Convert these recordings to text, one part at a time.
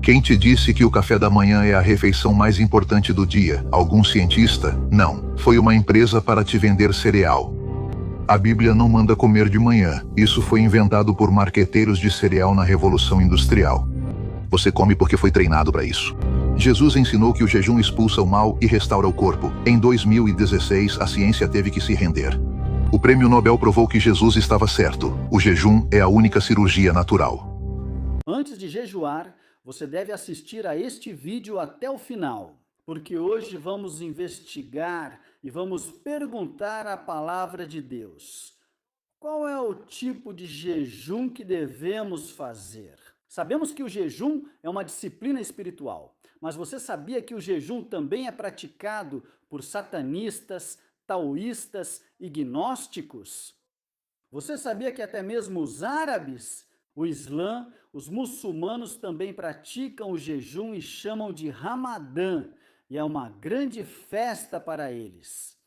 Quem te disse que o café da manhã é a refeição mais importante do dia? Algum cientista? Não. Foi uma empresa para te vender cereal. A Bíblia não manda comer de manhã. Isso foi inventado por marqueteiros de cereal na Revolução Industrial. Você come porque foi treinado para isso. Jesus ensinou que o jejum expulsa o mal e restaura o corpo. Em 2016, a ciência teve que se render. O Prêmio Nobel provou que Jesus estava certo. O jejum é a única cirurgia natural. Antes de jejuar, você deve assistir a este vídeo até o final, porque hoje vamos investigar e vamos perguntar a palavra de Deus. Qual é o tipo de jejum que devemos fazer? Sabemos que o jejum é uma disciplina espiritual, mas você sabia que o jejum também é praticado por satanistas, taoístas e gnósticos? Você sabia que até mesmo os árabes, o Islã, os muçulmanos também praticam o jejum e chamam de Ramadã, e é uma grande festa para eles.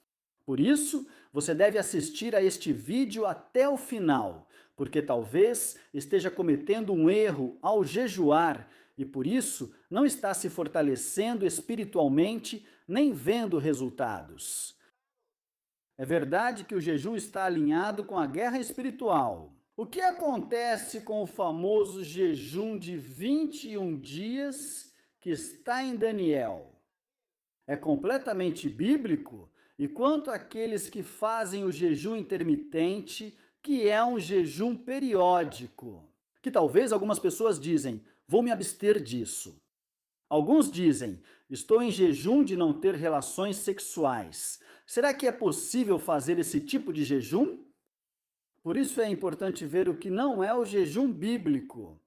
Por isso, você deve assistir a este vídeo até o final, porque talvez esteja cometendo um erro ao jejuar e por isso não está se fortalecendo espiritualmente nem vendo resultados. É verdade que o jejum está alinhado com a guerra espiritual. O que acontece com o famoso jejum de 21 dias que está em Daniel? É completamente bíblico? E quanto àqueles que fazem o jejum intermitente, que é um jejum periódico? Que talvez algumas pessoas dizem, vou me abster disso. Alguns dizem, estou em jejum de não ter relações sexuais. Será que é possível fazer esse tipo de jejum? Por isso é importante ver o que não é o jejum bíblico.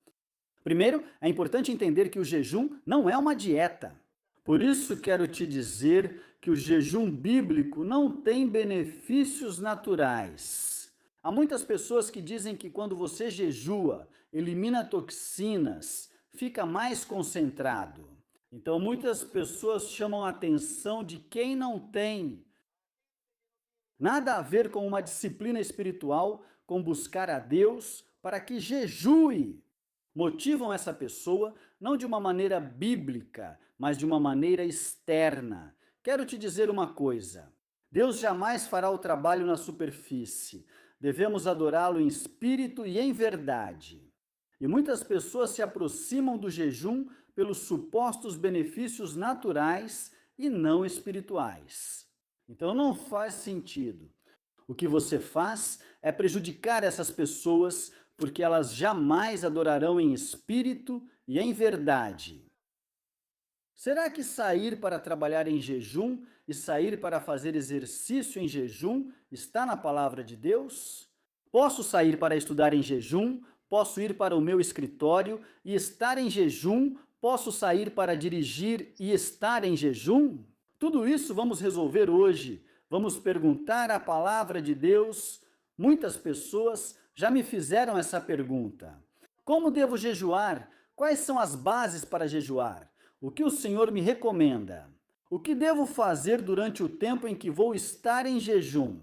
Primeiro, é importante entender que o jejum não é uma dieta. Por isso quero te dizer que o jejum bíblico não tem benefícios naturais. Há muitas pessoas que dizem que quando você jejua, elimina toxinas, fica mais concentrado. Então muitas pessoas chamam a atenção de quem não tem nada a ver com uma disciplina espiritual, com buscar a Deus para que jejue. Motivam essa pessoa não de uma maneira bíblica, mas de uma maneira externa. Quero te dizer uma coisa: Deus jamais fará o trabalho na superfície. Devemos adorá-lo em espírito e em verdade. E muitas pessoas se aproximam do jejum pelos supostos benefícios naturais e não espirituais. Então não faz sentido. O que você faz é prejudicar essas pessoas porque elas jamais adorarão em espírito e em verdade. Será que sair para trabalhar em jejum e sair para fazer exercício em jejum está na palavra de Deus? Posso sair para estudar em jejum, posso ir para o meu escritório e estar em jejum, posso sair para dirigir e estar em jejum? Tudo isso vamos resolver hoje. Vamos perguntar a palavra de Deus. Muitas pessoas já me fizeram essa pergunta. Como devo jejuar? Quais são as bases para jejuar? O que o Senhor me recomenda? O que devo fazer durante o tempo em que vou estar em jejum?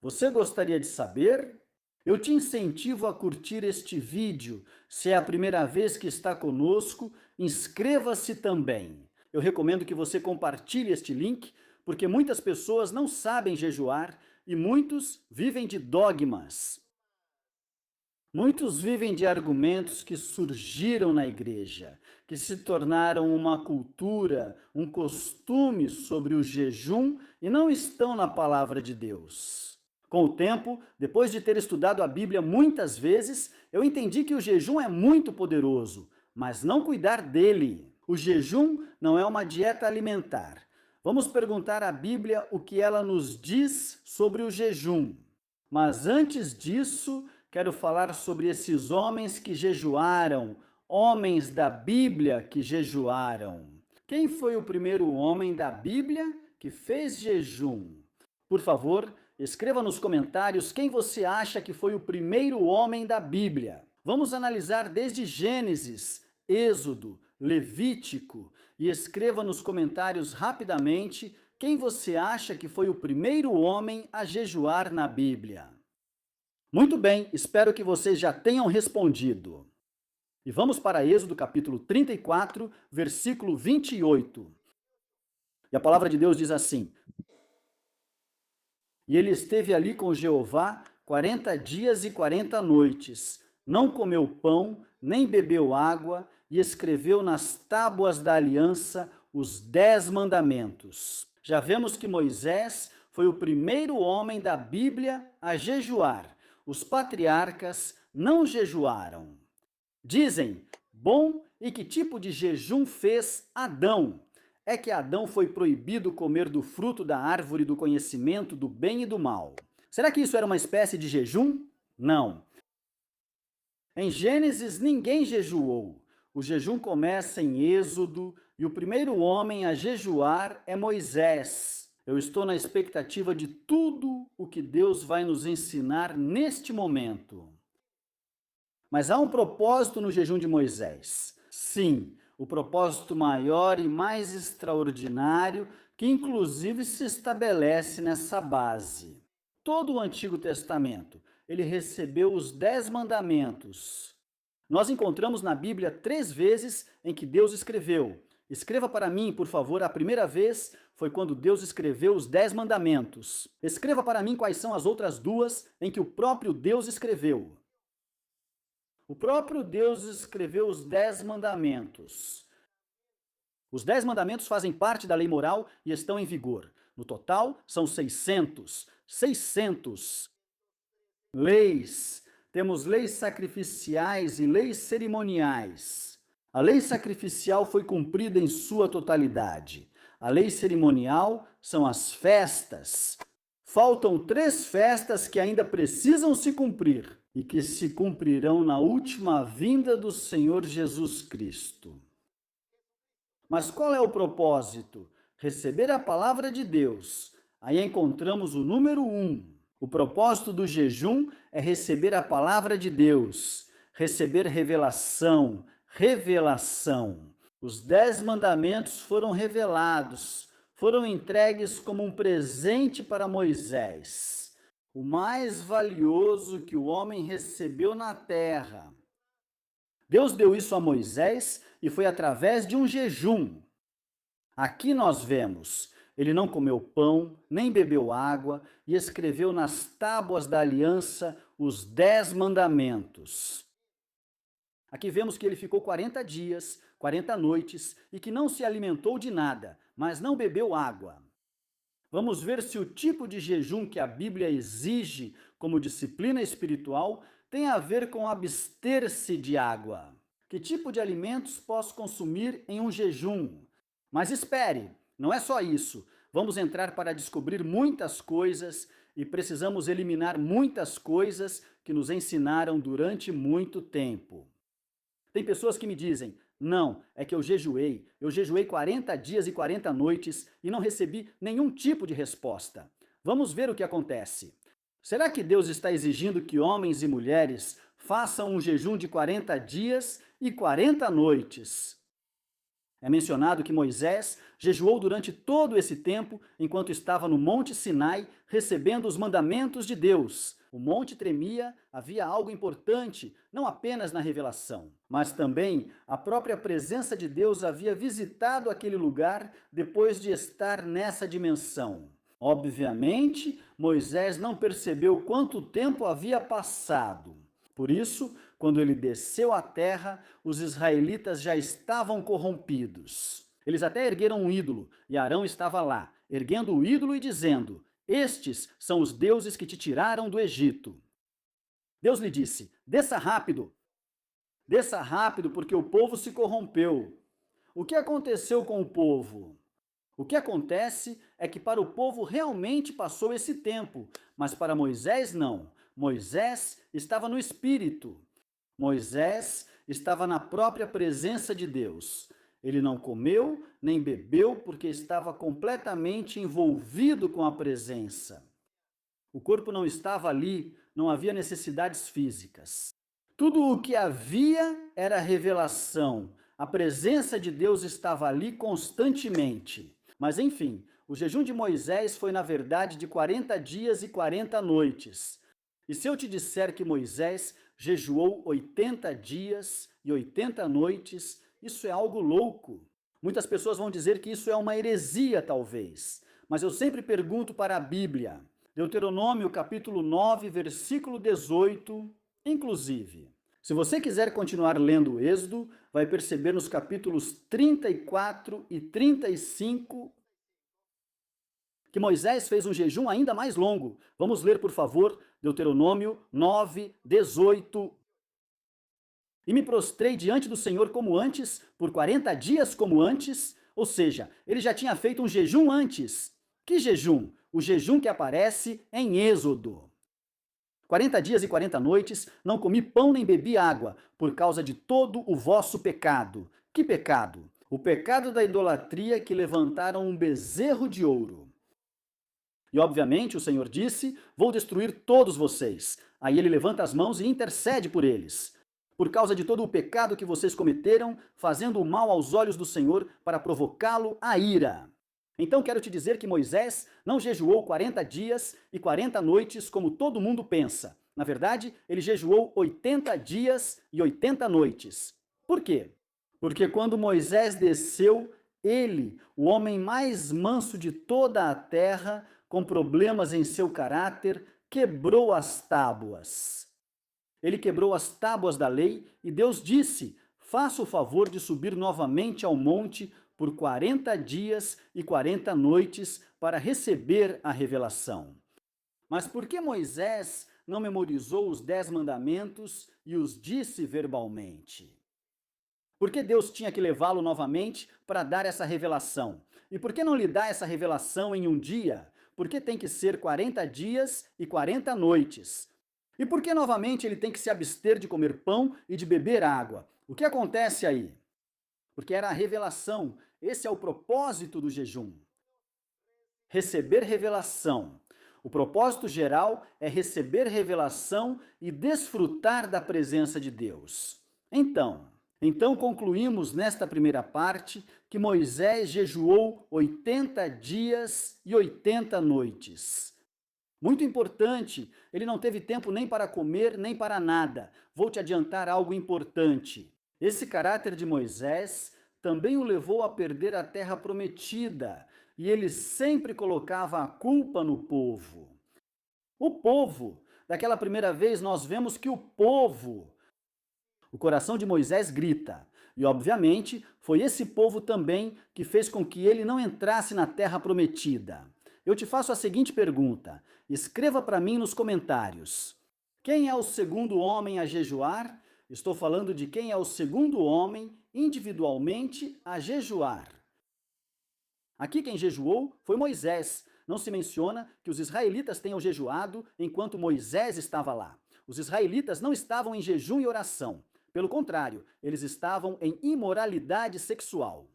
Você gostaria de saber? Eu te incentivo a curtir este vídeo. Se é a primeira vez que está conosco, inscreva-se também. Eu recomendo que você compartilhe este link, porque muitas pessoas não sabem jejuar e muitos vivem de dogmas. Muitos vivem de argumentos que surgiram na igreja, que se tornaram uma cultura, um costume sobre o jejum e não estão na palavra de Deus. Com o tempo, depois de ter estudado a Bíblia muitas vezes, eu entendi que o jejum é muito poderoso, mas não cuidar dele. O jejum não é uma dieta alimentar. Vamos perguntar à Bíblia o que ela nos diz sobre o jejum. Mas antes disso, quero falar sobre esses homens que jejuaram, homens da Bíblia que jejuaram. Quem foi o primeiro homem da Bíblia que fez jejum? Por favor, escreva nos comentários quem você acha que foi o primeiro homem da Bíblia. Vamos analisar desde Gênesis, Êxodo, Levítico e escreva nos comentários rapidamente quem você acha que foi o primeiro homem a jejuar na Bíblia. Muito bem, espero que vocês já tenham respondido. E vamos para Êxodo capítulo 34, versículo 28. E a palavra de Deus diz assim: E ele esteve ali com Jeová 40 dias e 40 noites. Não comeu pão, nem bebeu água, e escreveu nas tábuas da aliança os 10 mandamentos. Já vemos que Moisés foi o primeiro homem da Bíblia a jejuar. Os patriarcas não jejuaram. Dizem, bom, e que tipo de jejum fez Adão? É que Adão foi proibido comer do fruto da árvore do conhecimento do bem e do mal. Será que isso era uma espécie de jejum? Não. Em Gênesis, ninguém jejuou. O jejum começa em Êxodo e o primeiro homem a jejuar é Moisés. Eu estou na expectativa de tudo o que Deus vai nos ensinar neste momento. Mas há um propósito no jejum de Moisés. Sim, o propósito maior e mais extraordinário que inclusive se estabelece nessa base. Todo o Antigo Testamento, ele recebeu os 10 mandamentos. Nós encontramos na Bíblia 3 vezes em que Deus escreveu. Escreva para mim, por favor, a primeira vez foi quando Deus escreveu os 10 mandamentos. Escreva para mim quais são as outras 2 em que o próprio Deus escreveu. O próprio Deus escreveu os 10 mandamentos. Os 10 mandamentos fazem parte da lei moral e estão em vigor. No total, são 600 leis. Temos leis sacrificiais e leis cerimoniais. A lei sacrificial foi cumprida em sua totalidade. A lei cerimonial são as festas. Faltam 3 festas que ainda precisam se cumprir e que se cumprirão na última vinda do Senhor Jesus Cristo. Mas qual é o propósito? Receber a palavra de Deus. Aí encontramos o número 1. O propósito do jejum é receber a palavra de Deus, receber revelação. Os 10 mandamentos foram revelados, foram entregues como um presente para Moisés, o mais valioso que o homem recebeu na terra. Deus deu isso a Moisés e foi através de um jejum. Aqui nós vemos, ele não comeu pão, nem bebeu água, e escreveu nas tábuas da aliança os 10 mandamentos. Aqui vemos que ele ficou 40 dias, 40 noites, e que não se alimentou de nada, mas não bebeu água. Vamos ver se o tipo de jejum que a Bíblia exige como disciplina espiritual tem a ver com abster-se de água. Que tipo de alimentos posso consumir em um jejum? Mas espere, não é só isso. Vamos entrar para descobrir muitas coisas e precisamos eliminar muitas coisas que nos ensinaram durante muito tempo. Tem pessoas que me dizem, não, é que eu jejuei 40 dias e 40 noites e não recebi nenhum tipo de resposta. Vamos ver o que acontece. Será que Deus está exigindo que homens e mulheres façam um jejum de 40 dias e 40 noites? É mencionado que Moisés jejuou durante todo esse tempo enquanto estava no Monte Sinai recebendo os mandamentos de Deus. O monte tremia, havia algo importante, não apenas na revelação, mas também a própria presença de Deus havia visitado aquele lugar depois de estar nessa dimensão. Obviamente, Moisés não percebeu quanto tempo havia passado. Por isso, quando ele desceu à terra, os israelitas já estavam corrompidos. Eles até ergueram um ídolo, e Arão estava lá, erguendo o ídolo e dizendo: estes são os deuses que te tiraram do Egito. Deus lhe disse: desça rápido, porque o povo se corrompeu. O que aconteceu com o povo? O que acontece é que para o povo realmente passou esse tempo, mas para Moisés não. Moisés estava no Espírito. Moisés estava na própria presença de Deus. Ele não comeu nem bebeu porque estava completamente envolvido com a presença. O corpo não estava ali, não havia necessidades físicas. Tudo o que havia era revelação. A presença de Deus estava ali constantemente. Mas enfim, o jejum de Moisés foi na verdade de 40 dias e 40 noites. E se eu te disser que Moisés jejuou 80 dias e 80 noites. Isso é algo louco. Muitas pessoas vão dizer que isso é uma heresia, talvez. Mas eu sempre pergunto para a Bíblia. Deuteronômio capítulo 9, versículo 18, inclusive. Se você quiser continuar lendo o Êxodo, vai perceber nos capítulos 34 e 35 que Moisés fez um jejum ainda mais longo. Vamos ler, por favor, Deuteronômio 9, 18. E me prostrei diante do Senhor como antes, por 40 dias como antes, ou seja, ele já tinha feito um jejum antes. Que jejum? O jejum que aparece em Êxodo. 40 dias e 40 noites, não comi pão nem bebi água, por causa de todo o vosso pecado. Que pecado? O pecado da idolatria que levantaram um bezerro de ouro. E obviamente o Senhor disse, vou destruir todos vocês. Aí ele levanta as mãos e intercede por eles. Por causa de todo o pecado que vocês cometeram, fazendo o mal aos olhos do Senhor para provocá-lo à ira. Então quero te dizer que Moisés não jejuou 40 dias e 40 noites como todo mundo pensa. Na verdade, ele jejuou 80 dias e 80 noites. Por quê? Porque quando Moisés desceu, ele, o homem mais manso de toda a terra, com problemas em seu caráter, quebrou as tábuas. Ele quebrou as tábuas da lei e Deus disse, faça o favor de subir novamente ao monte por 40 dias e 40 noites para receber a revelação. Mas por que Moisés não memorizou os 10 mandamentos e os disse verbalmente? Por que Deus tinha que levá-lo novamente para dar essa revelação? E por que não lhe dá essa revelação em um dia? Por que tem que ser 40 dias e 40 noites? E por que novamente ele tem que se abster de comer pão e de beber água? O que acontece aí? Porque era a revelação. Esse é o propósito do jejum. Receber revelação. O propósito geral é receber revelação e desfrutar da presença de Deus. Então concluímos nesta primeira parte que Moisés jejuou 80 dias e 80 noites. Muito importante, ele não teve tempo nem para comer, nem para nada. Vou te adiantar algo importante. Esse caráter de Moisés também o levou a perder a terra prometida, e ele sempre colocava a culpa no povo. O povo, daquela primeira vez nós vemos que o coração de Moisés grita. E obviamente foi esse povo também que fez com que ele não entrasse na terra prometida. Eu te faço a seguinte pergunta, escreva para mim nos comentários. Quem é o segundo homem a jejuar? Estou falando de quem é o segundo homem, individualmente, a jejuar. Aqui quem jejuou foi Moisés. Não se menciona que os israelitas tenham jejuado enquanto Moisés estava lá. Os israelitas não estavam em jejum e oração. Pelo contrário, eles estavam em imoralidade sexual.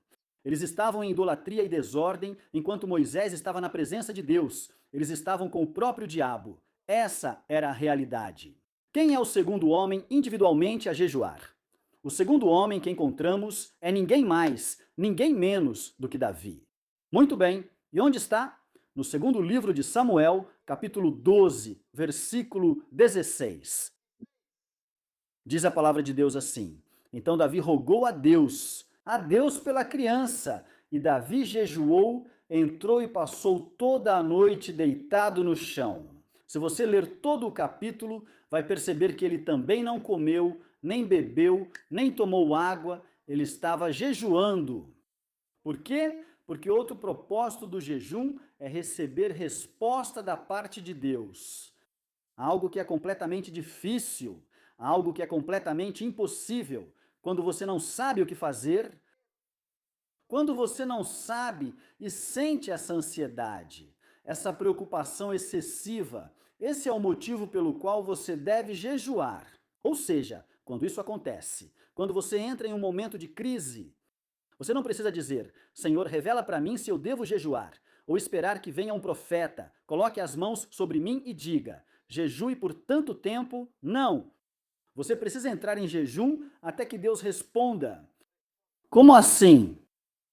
Eles estavam em idolatria e desordem, enquanto Moisés estava na presença de Deus. Eles estavam com o próprio diabo. Essa era a realidade. Quem é o segundo homem individualmente a jejuar? O segundo homem que encontramos é ninguém mais, ninguém menos do que Davi. Muito bem, e onde está? No segundo livro de Samuel, capítulo 12, versículo 16. Diz a palavra de Deus assim, então Davi rogou a Deus pela criança, e Davi jejuou, entrou e passou toda a noite deitado no chão. Se você ler todo o capítulo, vai perceber que ele também não comeu, nem bebeu, nem tomou água, ele estava jejuando. Por quê? Porque outro propósito do jejum é receber resposta da parte de Deus. Algo que é completamente difícil, algo que é completamente impossível. Quando você não sabe o que fazer, quando você não sabe e sente essa ansiedade, essa preocupação excessiva, esse é o motivo pelo qual você deve jejuar. Ou seja, quando isso acontece, quando você entra em um momento de crise, você não precisa dizer, Senhor, revela para mim se eu devo jejuar, ou esperar que venha um profeta, coloque as mãos sobre mim e diga, jejue por tanto tempo. Não! Você precisa entrar em jejum até que Deus responda. Como assim?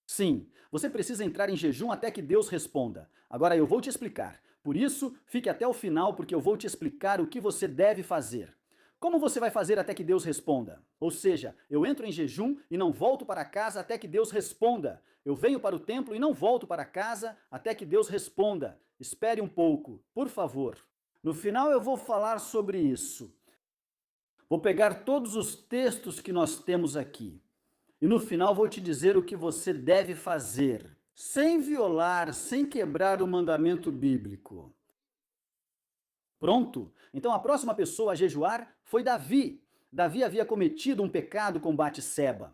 Sim, você precisa entrar em jejum até que Deus responda. Agora eu vou te explicar. Por isso, fique até o final, porque eu vou te explicar o que você deve fazer. Como você vai fazer até que Deus responda? Ou seja, eu entro em jejum e não volto para casa até que Deus responda. Eu venho para o templo e não volto para casa até que Deus responda. Espere um pouco, por favor. No final eu vou falar sobre isso. Vou pegar todos os textos que nós temos aqui. E no final vou te dizer o que você deve fazer, sem violar, sem quebrar o mandamento bíblico. Pronto? Então a próxima pessoa a jejuar foi Davi. Davi havia cometido um pecado com Batseba.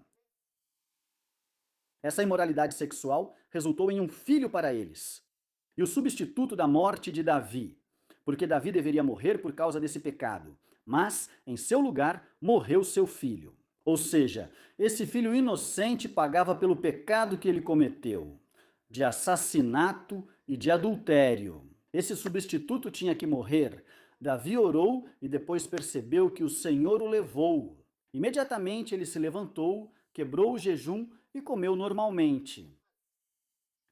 Essa imoralidade sexual resultou em um filho para eles. E o substituto da morte de Davi, porque Davi deveria morrer por causa desse pecado, mas em seu lugar morreu seu filho. Ou seja, esse filho inocente pagava pelo pecado que ele cometeu, de assassinato e de adultério. Esse substituto tinha que morrer. Davi orou e depois percebeu que o Senhor o levou. Imediatamente ele se levantou, quebrou o jejum e comeu normalmente.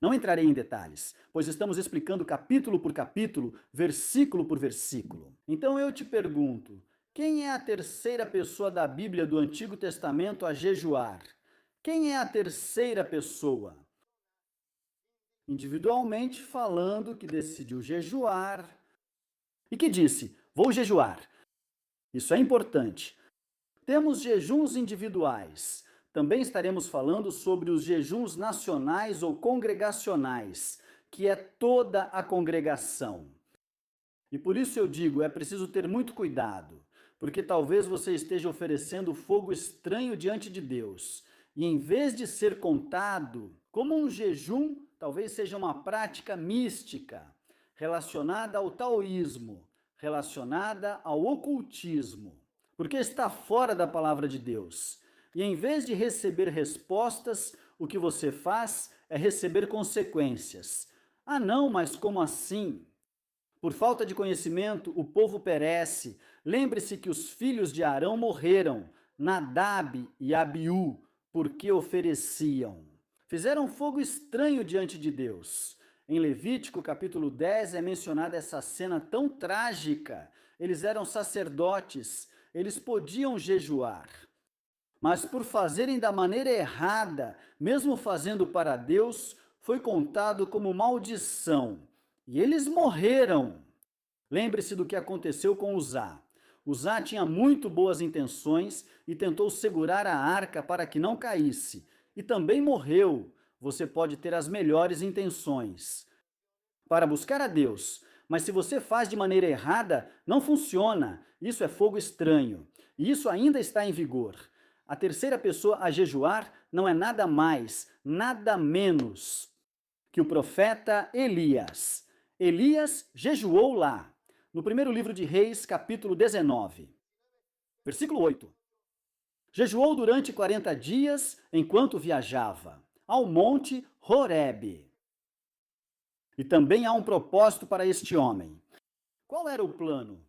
Não entrarei em detalhes, pois estamos explicando capítulo por capítulo, versículo por versículo. Então eu te pergunto, quem é a terceira pessoa da Bíblia do Antigo Testamento a jejuar? Quem é a terceira pessoa? Individualmente falando, que decidiu jejuar e que disse, vou jejuar. Isso é importante. Temos jejuns individuais. Também estaremos falando sobre os jejuns nacionais ou congregacionais, que é toda a congregação. E por isso eu digo, é preciso ter muito cuidado, porque talvez você esteja oferecendo fogo estranho diante de Deus. E em vez de ser contado como um jejum, talvez seja uma prática mística, relacionada ao taoísmo, relacionada ao ocultismo, porque está fora da palavra de Deus. E em vez de receber respostas, o que você faz é receber consequências. Ah não, mas como assim? Por falta de conhecimento, o povo perece. Lembre-se que os filhos de Arão morreram, Nadab e Abiú, porque ofereciam. Fizeram fogo estranho diante de Deus. Em Levítico, capítulo 10, é mencionada essa cena tão trágica. Eles eram sacerdotes, eles podiam jejuar. Mas por fazerem da maneira errada, mesmo fazendo para Deus, foi contado como maldição. E eles morreram. Lembre-se do que aconteceu com Uzá. Uzá tinha muito boas intenções e tentou segurar a arca para que não caísse. E também morreu. Você pode ter as melhores intenções para buscar a Deus, mas se você faz de maneira errada, não funciona. Isso é fogo estranho. E isso ainda está em vigor. A terceira pessoa a jejuar não é nada mais, nada menos que o profeta Elias. Elias jejuou lá, no primeiro livro de Reis, capítulo 19, versículo 8. Jejuou durante 40 dias enquanto viajava ao monte Horebe. E também há um propósito para este homem. Qual era o plano?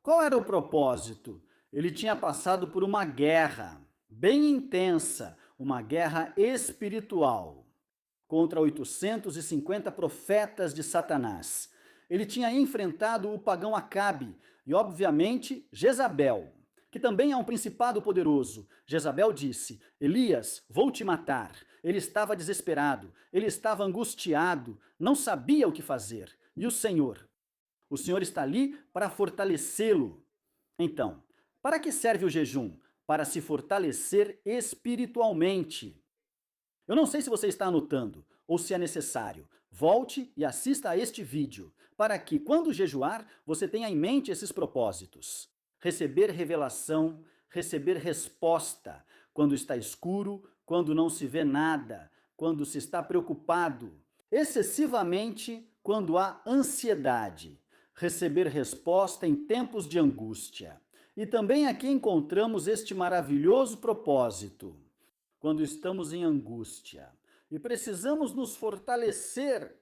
Qual era o propósito? Ele tinha passado por uma guerra bem intensa, uma guerra espiritual, contra 850 profetas de Satanás. Ele tinha enfrentado o pagão Acabe e, obviamente, Jezabel, que também é um principado poderoso. Jezabel disse, Elias, vou te matar. Ele estava desesperado, ele estava angustiado, não sabia o que fazer. E o Senhor está ali para fortalecê-lo. Então, para que serve o jejum? Para se fortalecer espiritualmente. Eu não sei se você está anotando ou se é necessário. Volte e assista a este vídeo, para que, quando jejuar, você tenha em mente esses propósitos. Receber revelação, receber resposta, quando está escuro, quando não se vê nada, quando se está preocupado. Excessivamente, quando há ansiedade. Receber resposta em tempos de angústia. E também aqui encontramos este maravilhoso propósito, quando estamos em angústia e precisamos nos fortalecer.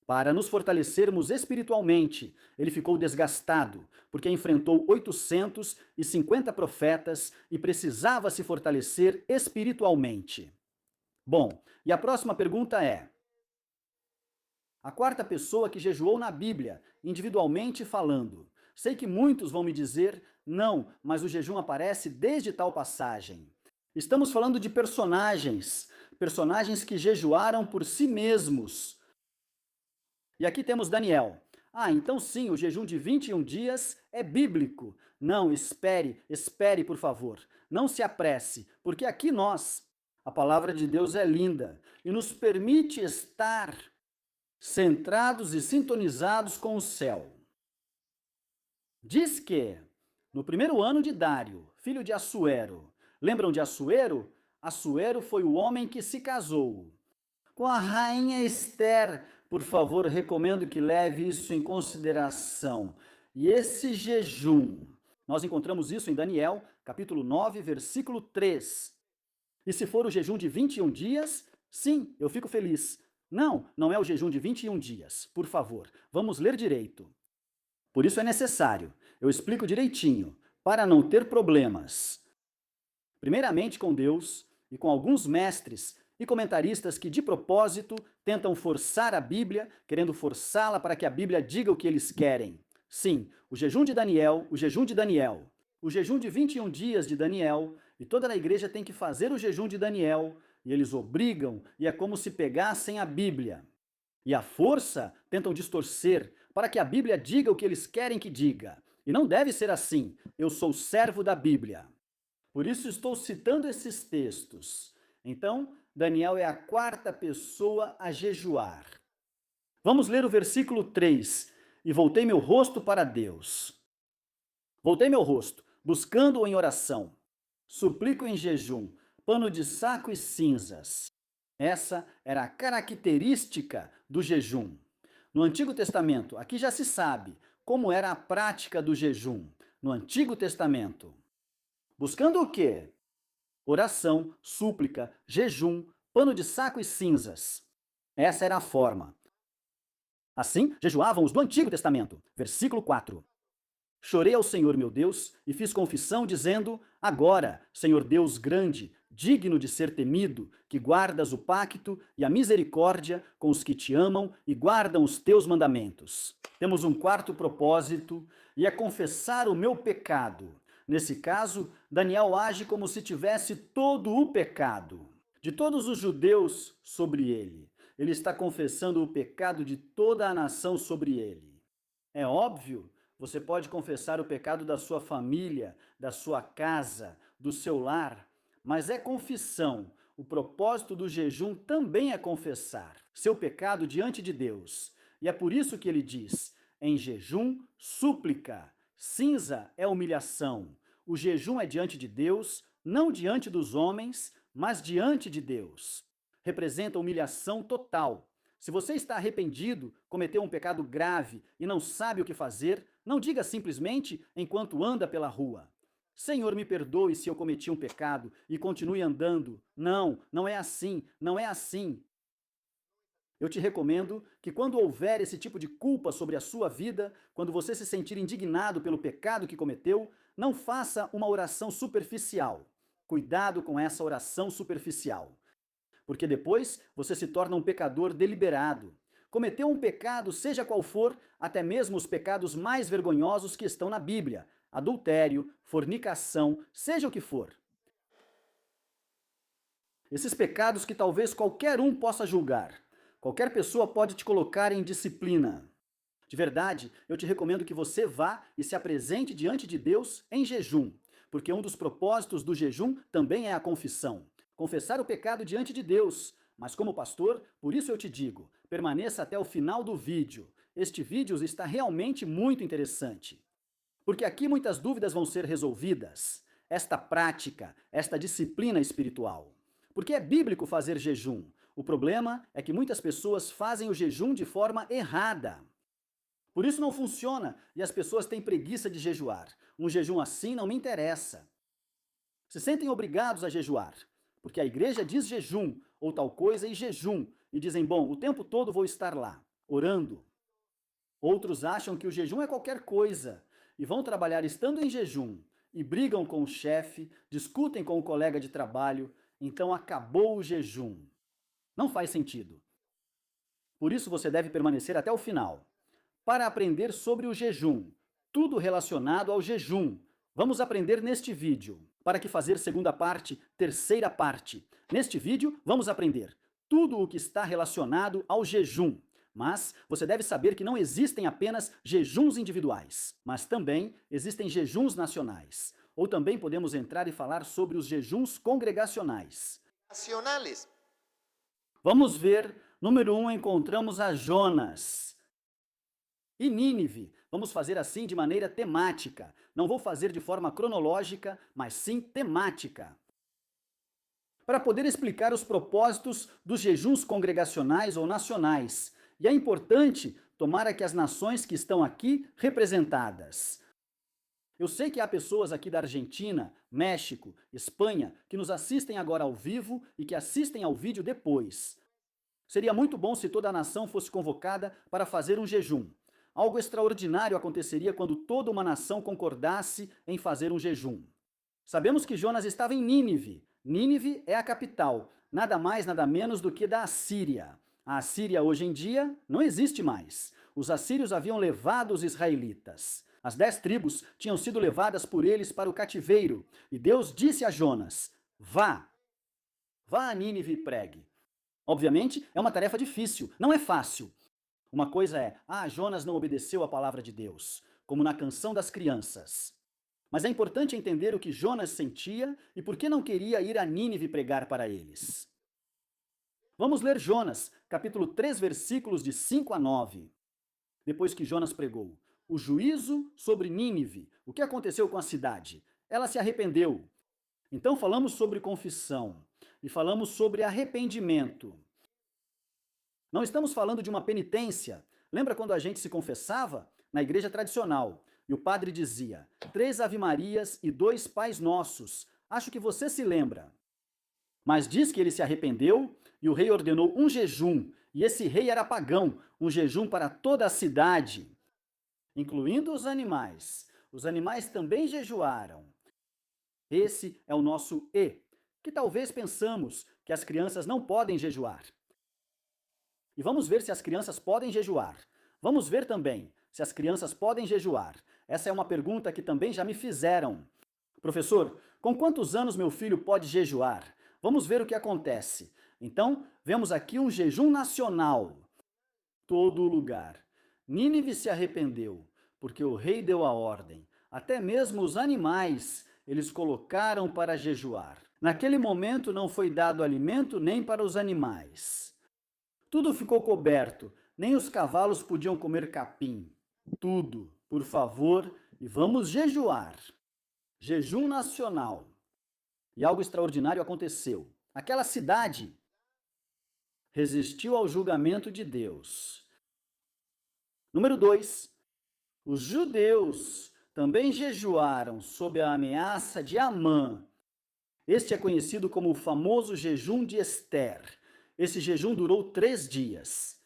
Para nos fortalecermos espiritualmente, ele ficou desgastado, porque enfrentou 850 profetas e precisava se fortalecer espiritualmente. Bom, e a próxima pergunta é: a quarta pessoa que jejuou na Bíblia, individualmente falando, Sei que muitos vão me dizer, não, mas o jejum aparece desde tal passagem. Estamos falando de personagens, personagens que jejuaram por si mesmos. E aqui temos Daniel. Ah, então sim, o jejum de 21 dias é bíblico. Não, espere, por favor. Não se apresse, porque aqui a palavra de Deus é linda e nos permite estar centrados e sintonizados com o céu. Diz que, no primeiro ano de Dário, filho de Assuero, lembram de Assuero? Assuero foi o homem que se casou com a rainha Esther. Por favor, recomendo que leve isso em consideração. E esse jejum, nós encontramos isso em Daniel, capítulo 9, versículo 3. E se for o jejum de 21 dias, sim, eu fico feliz. Não, não é o jejum de 21 dias. Por favor, vamos ler direito. Por isso é necessário, eu explico direitinho, para não ter problemas. Primeiramente com Deus e com alguns mestres e comentaristas que, de propósito, tentam forçar a Bíblia, querendo forçá-la para que a Bíblia diga o que eles querem. Sim, o jejum de Daniel, o jejum de Daniel, o jejum de 21 dias de Daniel, e toda a igreja tem que fazer o jejum de Daniel, e eles obrigam, e é como se pegassem a Bíblia. E à força tentam distorcer para que a Bíblia diga o que eles querem que diga. E não deve ser assim. Eu sou servo da Bíblia. Por isso estou citando esses textos. Então, Daniel é a quarta pessoa a jejuar. Vamos ler o versículo 3. E voltei meu rosto para Deus. Voltei meu rosto, buscando-o em oração. Suplico em jejum, pano de saco e cinzas. Essa era a característica do jejum. No Antigo Testamento, aqui já se sabe como era a prática do jejum. No Antigo Testamento. Buscando o quê? Oração, súplica, jejum, pano de saco e cinzas. Essa era a forma. Assim, jejuavam os do Antigo Testamento. Versículo 4. Chorei ao Senhor meu Deus e fiz confissão dizendo, agora, Senhor Deus grande, digno de ser temido, que guardas o pacto e a misericórdia com os que te amam e guardam os teus mandamentos. Temos um quarto propósito e é confessar o meu pecado. Nesse caso, Daniel age como se tivesse todo o pecado de todos os judeus sobre ele. Ele está confessando o pecado de toda a nação sobre ele. É óbvio, você pode confessar o pecado da sua família, da sua casa, do seu lar, mas é confissão. O propósito do jejum também é confessar seu pecado diante de Deus. E é por isso que ele diz, em jejum, súplica. Cinza é humilhação. O jejum é diante de Deus, não diante dos homens, mas diante de Deus. Representa humilhação total. Se você está arrependido, cometeu um pecado grave e não sabe o que fazer, não diga simplesmente enquanto anda pela rua: Senhor, me perdoe se eu cometi um pecado e continue andando. Não, não é assim, não é assim. Eu te recomendo que quando houver esse tipo de culpa sobre a sua vida, quando você se sentir indignado pelo pecado que cometeu, não faça uma oração superficial. Cuidado com essa oração superficial. Porque depois você se torna um pecador deliberado. Cometeu um pecado, seja qual for, até mesmo os pecados mais vergonhosos que estão na Bíblia, adultério, fornicação, seja o que for. Esses pecados que talvez qualquer um possa julgar. Qualquer pessoa pode te colocar em disciplina. De verdade, eu te recomendo que você vá e se apresente diante de Deus em jejum, porque um dos propósitos do jejum também é a confissão. Confessar o pecado diante de Deus. Mas como pastor, por isso eu te digo, permaneça até o final do vídeo. Este vídeo está realmente muito interessante. Porque aqui muitas dúvidas vão ser resolvidas. Esta prática, esta disciplina espiritual. Porque é bíblico fazer jejum. O problema é que muitas pessoas fazem o jejum de forma errada. Por isso não funciona e as pessoas têm preguiça de jejuar. Um jejum assim não me interessa. Se sentem obrigados a jejuar, porque a igreja diz jejum ou tal coisa e jejum, e dizem, bom, o tempo todo vou estar lá, orando. Outros acham que o jejum é qualquer coisa e vão trabalhar estando em jejum e brigam com o chefe, discutem com o colega de trabalho, então acabou o jejum. Não faz sentido. Por isso você deve permanecer até o final, para aprender sobre o jejum, tudo relacionado ao jejum. Vamos aprender neste vídeo. Para que fazer segunda parte, terceira parte. Neste vídeo, vamos aprender tudo o que está relacionado ao jejum. Mas você deve saber que não existem apenas jejuns individuais, mas também existem jejuns nacionais. Ou também podemos entrar e falar sobre os jejuns congregacionais. Nacionales. Vamos ver, número 1, encontramos a Jonas e Nínive. Vamos fazer assim de maneira temática. Não vou fazer de forma cronológica, mas sim temática. Para poder explicar os propósitos dos jejuns congregacionais ou nacionais. E é importante tomar que as nações que estão aqui representadas. Eu sei que há pessoas aqui da Argentina, México, Espanha, que nos assistem agora ao vivo e que assistem ao vídeo depois. Seria muito bom se toda a nação fosse convocada para fazer um jejum. Algo extraordinário aconteceria quando toda uma nação concordasse em fazer um jejum. Sabemos que Jonas estava em Nínive. Nínive é a capital, nada mais, nada menos do que da Assíria. A Assíria hoje em dia não existe mais. Os assírios haviam levado os israelitas. As 10 tribos tinham sido levadas por eles para o cativeiro. E Deus disse a Jonas: vá a Nínive e pregue. Obviamente, é uma tarefa difícil, não é fácil. Uma coisa é, Jonas não obedeceu a palavra de Deus, como na canção das crianças. Mas é importante entender o que Jonas sentia e por que não queria ir a Nínive pregar para eles. Vamos ler Jonas, capítulo 3, versículos de 5 a 9. Depois que Jonas pregou o juízo sobre Nínive, o que aconteceu com a cidade? Ela se arrependeu. Então falamos sobre confissão e falamos sobre arrependimento. Não estamos falando de uma penitência. Lembra quando a gente se confessava? Na igreja tradicional. E o padre dizia, 3 Ave-Marias e 2 Pais Nossos. Acho que você se lembra. Mas diz que ele se arrependeu e o rei ordenou um jejum. E esse rei era pagão, um jejum para toda a cidade, incluindo os animais. Os animais também jejuaram. Esse é o nosso E, que talvez pensamos que as crianças não podem jejuar. E vamos ver se as crianças podem jejuar. Vamos ver também se as crianças podem jejuar. Essa é uma pergunta que também já me fizeram. Professor, com quantos anos meu filho pode jejuar? Vamos ver o que acontece. Então, vemos aqui um jejum nacional. Todo lugar. Nínive se arrependeu, porque o rei deu a ordem. Até mesmo os animais eles colocaram para jejuar. Naquele momento não foi dado alimento nem para os animais. Tudo ficou coberto, nem os cavalos podiam comer capim. Tudo, por favor, e vamos jejuar. Jejum nacional. E algo extraordinário aconteceu. Aquela cidade resistiu ao julgamento de Deus. Número 2. Os judeus também jejuaram sob a ameaça de Amã. Este é conhecido como o famoso jejum de Ester. Esse jejum durou 3 dias.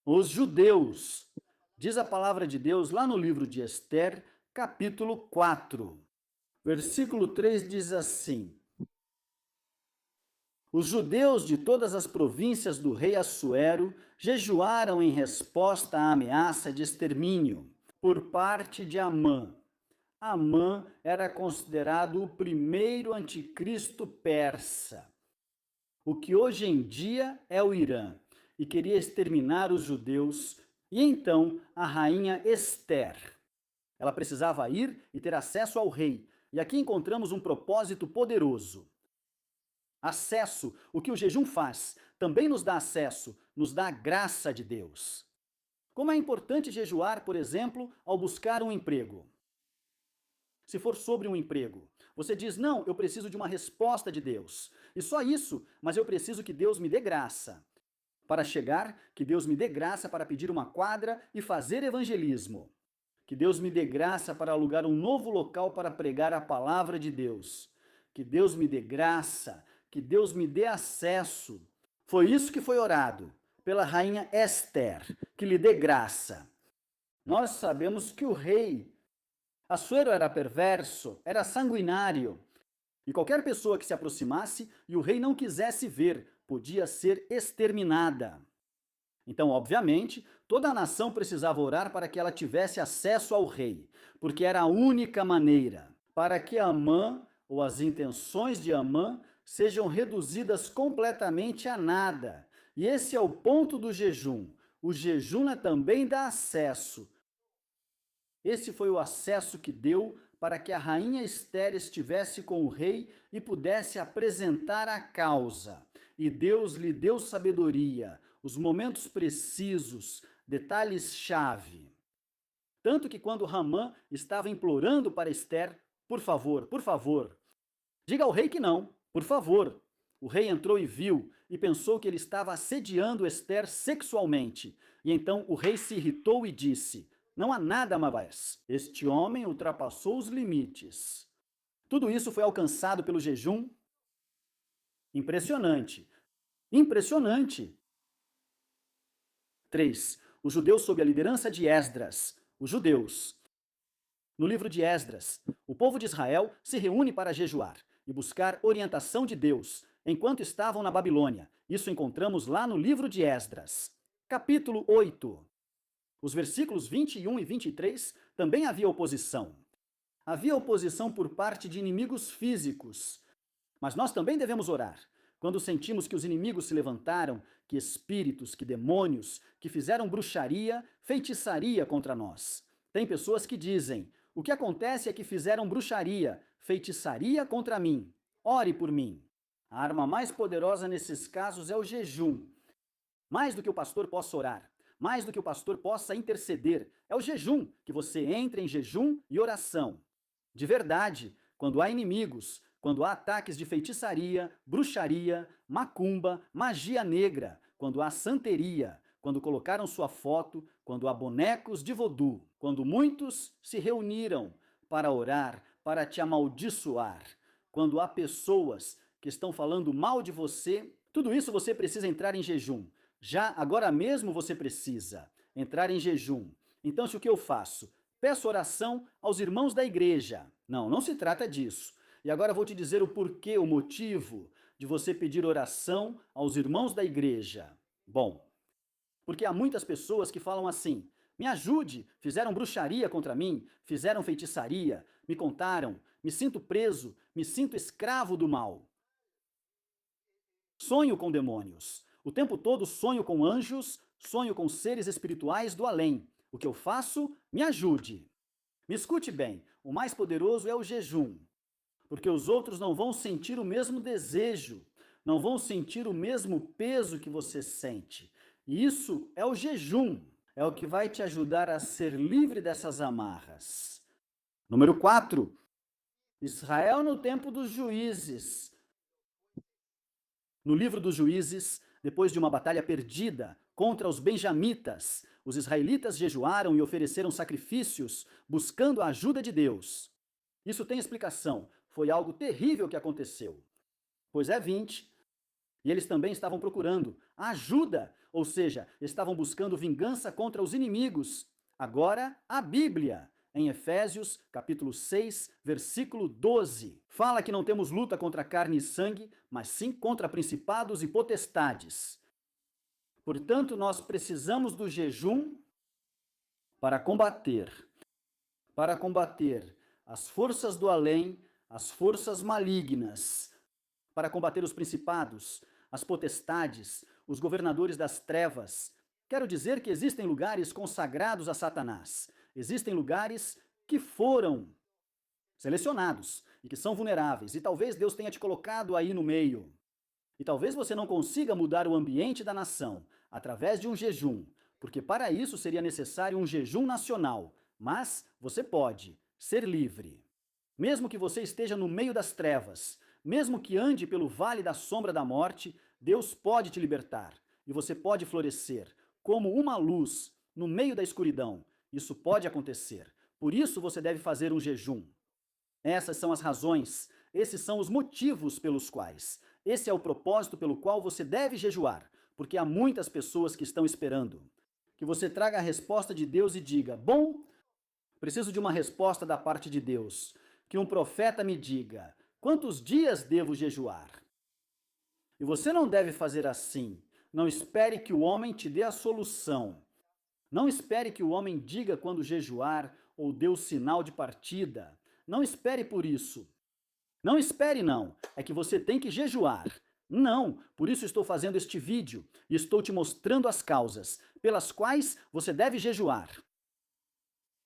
Os judeus, diz a palavra de Deus lá no livro de Ester, capítulo 4. Versículo 3 diz assim: os judeus de todas as províncias do rei Assuero jejuaram em resposta à ameaça de extermínio por parte de Amã. Amã era considerado o primeiro anticristo persa, o que hoje em dia é o Irã, e queria exterminar os judeus. E então a rainha Ester, ela precisava ir e ter acesso ao rei. E aqui encontramos um propósito poderoso. Acesso, o que o jejum faz, também nos dá acesso, nos dá a graça de Deus. Como é importante jejuar, por exemplo, ao buscar um emprego. Se for sobre um emprego, você diz, não, eu preciso de uma resposta de Deus. E só isso, mas eu preciso que Deus me dê graça. Para chegar, que Deus me dê graça para pedir uma quadra e fazer evangelismo. Que Deus me dê graça para alugar um novo local para pregar a palavra de Deus. Que Deus me dê graça, que Deus me dê acesso. Foi isso que foi orado pela rainha Ester, que lhe dê graça. Nós sabemos que o rei Assuero era perverso, era sanguinário. E qualquer pessoa que se aproximasse e o rei não quisesse ver, podia ser exterminada. Então, obviamente, toda a nação precisava orar para que ela tivesse acesso ao rei, porque era a única maneira para que Amã, ou as intenções de Amã, sejam reduzidas completamente a nada. E esse é o ponto do jejum. O jejum também dá acesso. Esse foi o acesso que deu para que a rainha Esther estivesse com o rei e pudesse apresentar a causa. E Deus lhe deu sabedoria, os momentos precisos, detalhes-chave. Tanto que quando Ramã estava implorando para Esther, por favor, diga ao rei que não, por favor. O rei entrou e viu, e pensou que ele estava assediando Esther sexualmente. E então o rei se irritou e disse: não há nada, Mabás. Este homem ultrapassou os limites. Tudo isso foi alcançado pelo jejum? Impressionante. Impressionante. 3. Os judeus sob a liderança de Esdras. Os judeus. No livro de Esdras, o povo de Israel se reúne para jejuar e buscar orientação de Deus, enquanto estavam na Babilônia. Isso encontramos lá no livro de Esdras. Capítulo 8. Os versículos 21 e 23 também havia oposição. Havia oposição por parte de inimigos físicos. Mas nós também devemos orar. Quando sentimos que os inimigos se levantaram, que espíritos, que demônios, que fizeram bruxaria, feitiçaria contra nós. Tem pessoas que dizem: o que acontece é que fizeram bruxaria, feitiçaria contra mim. Ore por mim. A arma mais poderosa nesses casos é o jejum. Mais do que o pastor possa orar, mais do que o pastor possa interceder, é o jejum, que você entre em jejum e oração. De verdade, quando há inimigos, quando há ataques de feitiçaria, bruxaria, macumba, magia negra, quando há santeria, quando colocaram sua foto, quando há bonecos de vodú, quando muitos se reuniram para orar, para te amaldiçoar, quando há pessoas que estão falando mal de você, tudo isso você precisa entrar em jejum. Já agora mesmo você precisa entrar em jejum. Então, o que eu faço? Peço oração aos irmãos da igreja. Não se trata disso. E agora eu vou te dizer o porquê, o motivo de você pedir oração aos irmãos da igreja. Bom, porque há muitas pessoas que falam assim: me ajude, fizeram bruxaria contra mim, fizeram feitiçaria, me contaram, me sinto preso, me sinto escravo do mal. Sonho com demônios. O tempo todo sonho com anjos, sonho com seres espirituais do além. O que eu faço? Me ajude. Me escute bem, o mais poderoso é o jejum. Porque os outros não vão sentir o mesmo desejo, não vão sentir o mesmo peso que você sente. E isso é o jejum, é o que vai te ajudar a ser livre dessas amarras. Número 4. Israel no tempo dos juízes. No livro dos Juízes, depois de uma batalha perdida contra os benjamitas, os israelitas jejuaram e ofereceram sacrifícios buscando a ajuda de Deus. Isso tem explicação. Foi algo terrível que aconteceu. Pois é 20. E eles também estavam procurando ajuda, ou seja, estavam buscando vingança contra os inimigos. Agora, a Bíblia, em Efésios, capítulo 6, versículo 12, fala que não temos luta contra carne e sangue, mas sim contra principados e potestades. Portanto, nós precisamos do jejum para combater as forças do além, as forças malignas, para combater os principados, as potestades, os governadores das trevas. Quero dizer que existem lugares consagrados a Satanás. Existem lugares que foram selecionados e que são vulneráveis. E talvez Deus tenha te colocado aí no meio. E talvez você não consiga mudar o ambiente da nação através de um jejum, porque para isso seria necessário um jejum nacional. Mas você pode ser livre. Mesmo que você esteja no meio das trevas, mesmo que ande pelo vale da sombra da morte, Deus pode te libertar e você pode florescer como uma luz no meio da escuridão. Isso pode acontecer. Por isso você deve fazer um jejum. Essas são as razões, esses são os motivos pelos quais. Esse é o propósito pelo qual você deve jejuar, porque há muitas pessoas que estão esperando. Que você traga a resposta de Deus e diga: bom, preciso de uma resposta da parte de Deus. Que um profeta me diga: quantos dias devo jejuar? E você não deve fazer assim. Não espere que o homem te dê a solução. Não espere que o homem diga quando jejuar ou dê o sinal de partida. Não espere por isso. Não espere, não. É que você tem que jejuar. Não, por isso estou fazendo este vídeo e estou te mostrando as causas pelas quais você deve jejuar.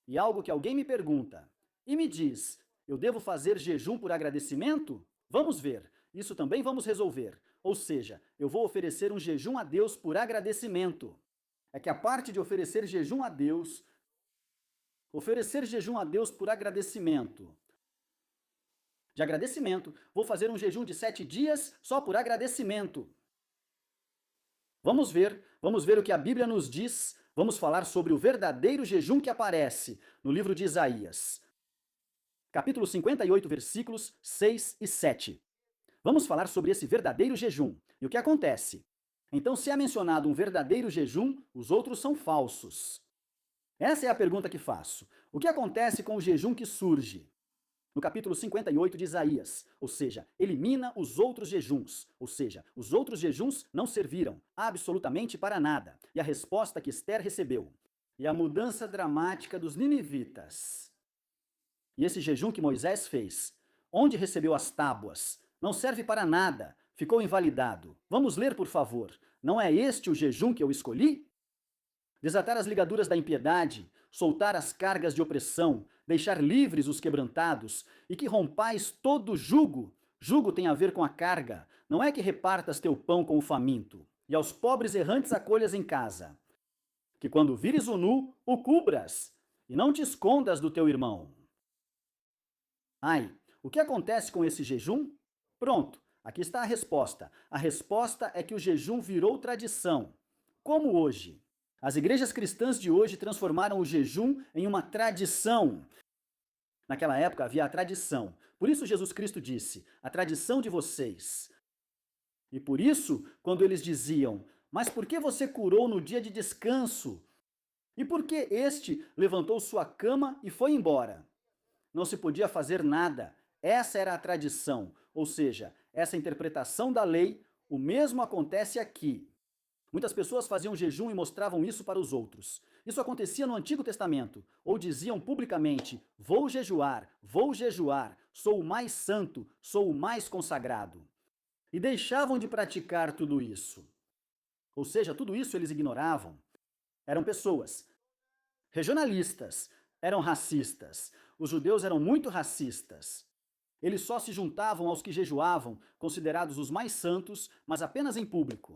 E algo que alguém me pergunta e me diz, eu devo fazer jejum por agradecimento? Vamos ver, isso também vamos resolver. Ou seja, eu vou oferecer um jejum a Deus por agradecimento. É que a parte de oferecer jejum a Deus por agradecimento. De agradecimento, vou fazer um jejum de 7 dias só por agradecimento. Vamos ver o que a Bíblia nos diz. Vamos falar sobre o verdadeiro jejum que aparece no livro de Isaías. Capítulo 58, versículos 6 e 7. Vamos falar sobre esse verdadeiro jejum e o que acontece. Então, se é mencionado um verdadeiro jejum, os outros são falsos. Essa é a pergunta que faço. O que acontece com o jejum que surge? No capítulo 58 de Isaías, ou seja, elimina os outros jejuns, ou seja, os outros jejuns não serviram absolutamente para nada. E a resposta que Esther recebeu, e a mudança dramática dos ninivitas. E esse jejum que Moisés fez, onde recebeu as tábuas, não serve para nada, ficou invalidado. Vamos ler, por favor. Não é este o jejum que eu escolhi? Desatar as ligaduras da impiedade, soltar as cargas de opressão, deixar livres os quebrantados, e que rompais todo jugo. Jugo tem a ver com a carga, não é que repartas teu pão com o faminto, e aos pobres errantes acolhas em casa. Que quando vires o nu, o cubras, e não te escondas do teu irmão. Ai, o que acontece com esse jejum? Pronto, aqui está a resposta. A resposta é que o jejum virou tradição. Como hoje? As igrejas cristãs de hoje transformaram o jejum em uma tradição. Naquela época havia a tradição. Por isso Jesus Cristo disse, a tradição de vocês. E por isso, quando eles diziam, mas por que você curou no dia de descanso? E por que este levantou sua cama e foi embora? Não se podia fazer nada. Essa era a tradição. Ou seja, essa interpretação da lei, o mesmo acontece aqui. Muitas pessoas faziam jejum e mostravam isso para os outros. Isso acontecia no Antigo Testamento, ou diziam publicamente, vou jejuar, sou o mais santo, sou o mais consagrado. E deixavam de praticar tudo isso. Ou seja, tudo isso eles ignoravam. Eram pessoas regionalistas, eram racistas. Os judeus eram muito racistas. Eles só se juntavam aos que jejuavam, considerados os mais santos, mas apenas em público.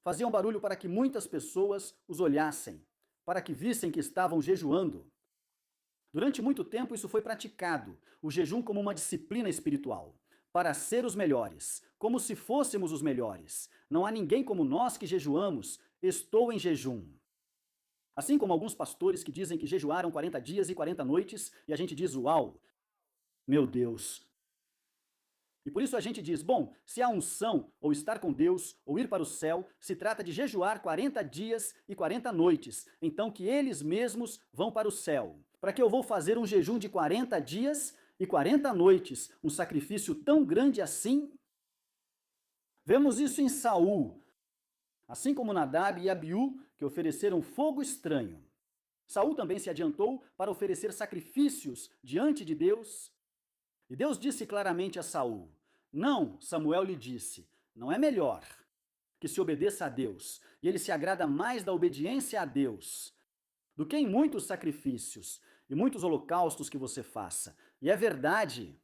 Faziam barulho para que muitas pessoas os olhassem, para que vissem que estavam jejuando. Durante muito tempo isso foi praticado, o jejum como uma disciplina espiritual, para ser os melhores, como se fôssemos os melhores. Não há ninguém como nós que jejuamos, estou em jejum. Assim como alguns pastores que dizem que jejuaram 40 dias e 40 noites, e a gente diz, uau, meu Deus. E por isso a gente diz, bom, se há unção, ou estar com Deus, ou ir para o céu, se trata de jejuar 40 dias e 40 noites, então que eles mesmos vão para o céu. Para que eu vou fazer um jejum de 40 dias e 40 noites, um sacrifício tão grande assim? Vemos isso em Saul, assim como Nadab e Abiú, que ofereceram fogo estranho. Saul também se adiantou para oferecer sacrifícios diante de Deus. E Deus disse claramente a Saul, não, Samuel lhe disse, não é melhor que se obedeça a Deus, e ele se agrada mais da obediência a Deus, do que em muitos sacrifícios e muitos holocaustos que você faça. E é verdade.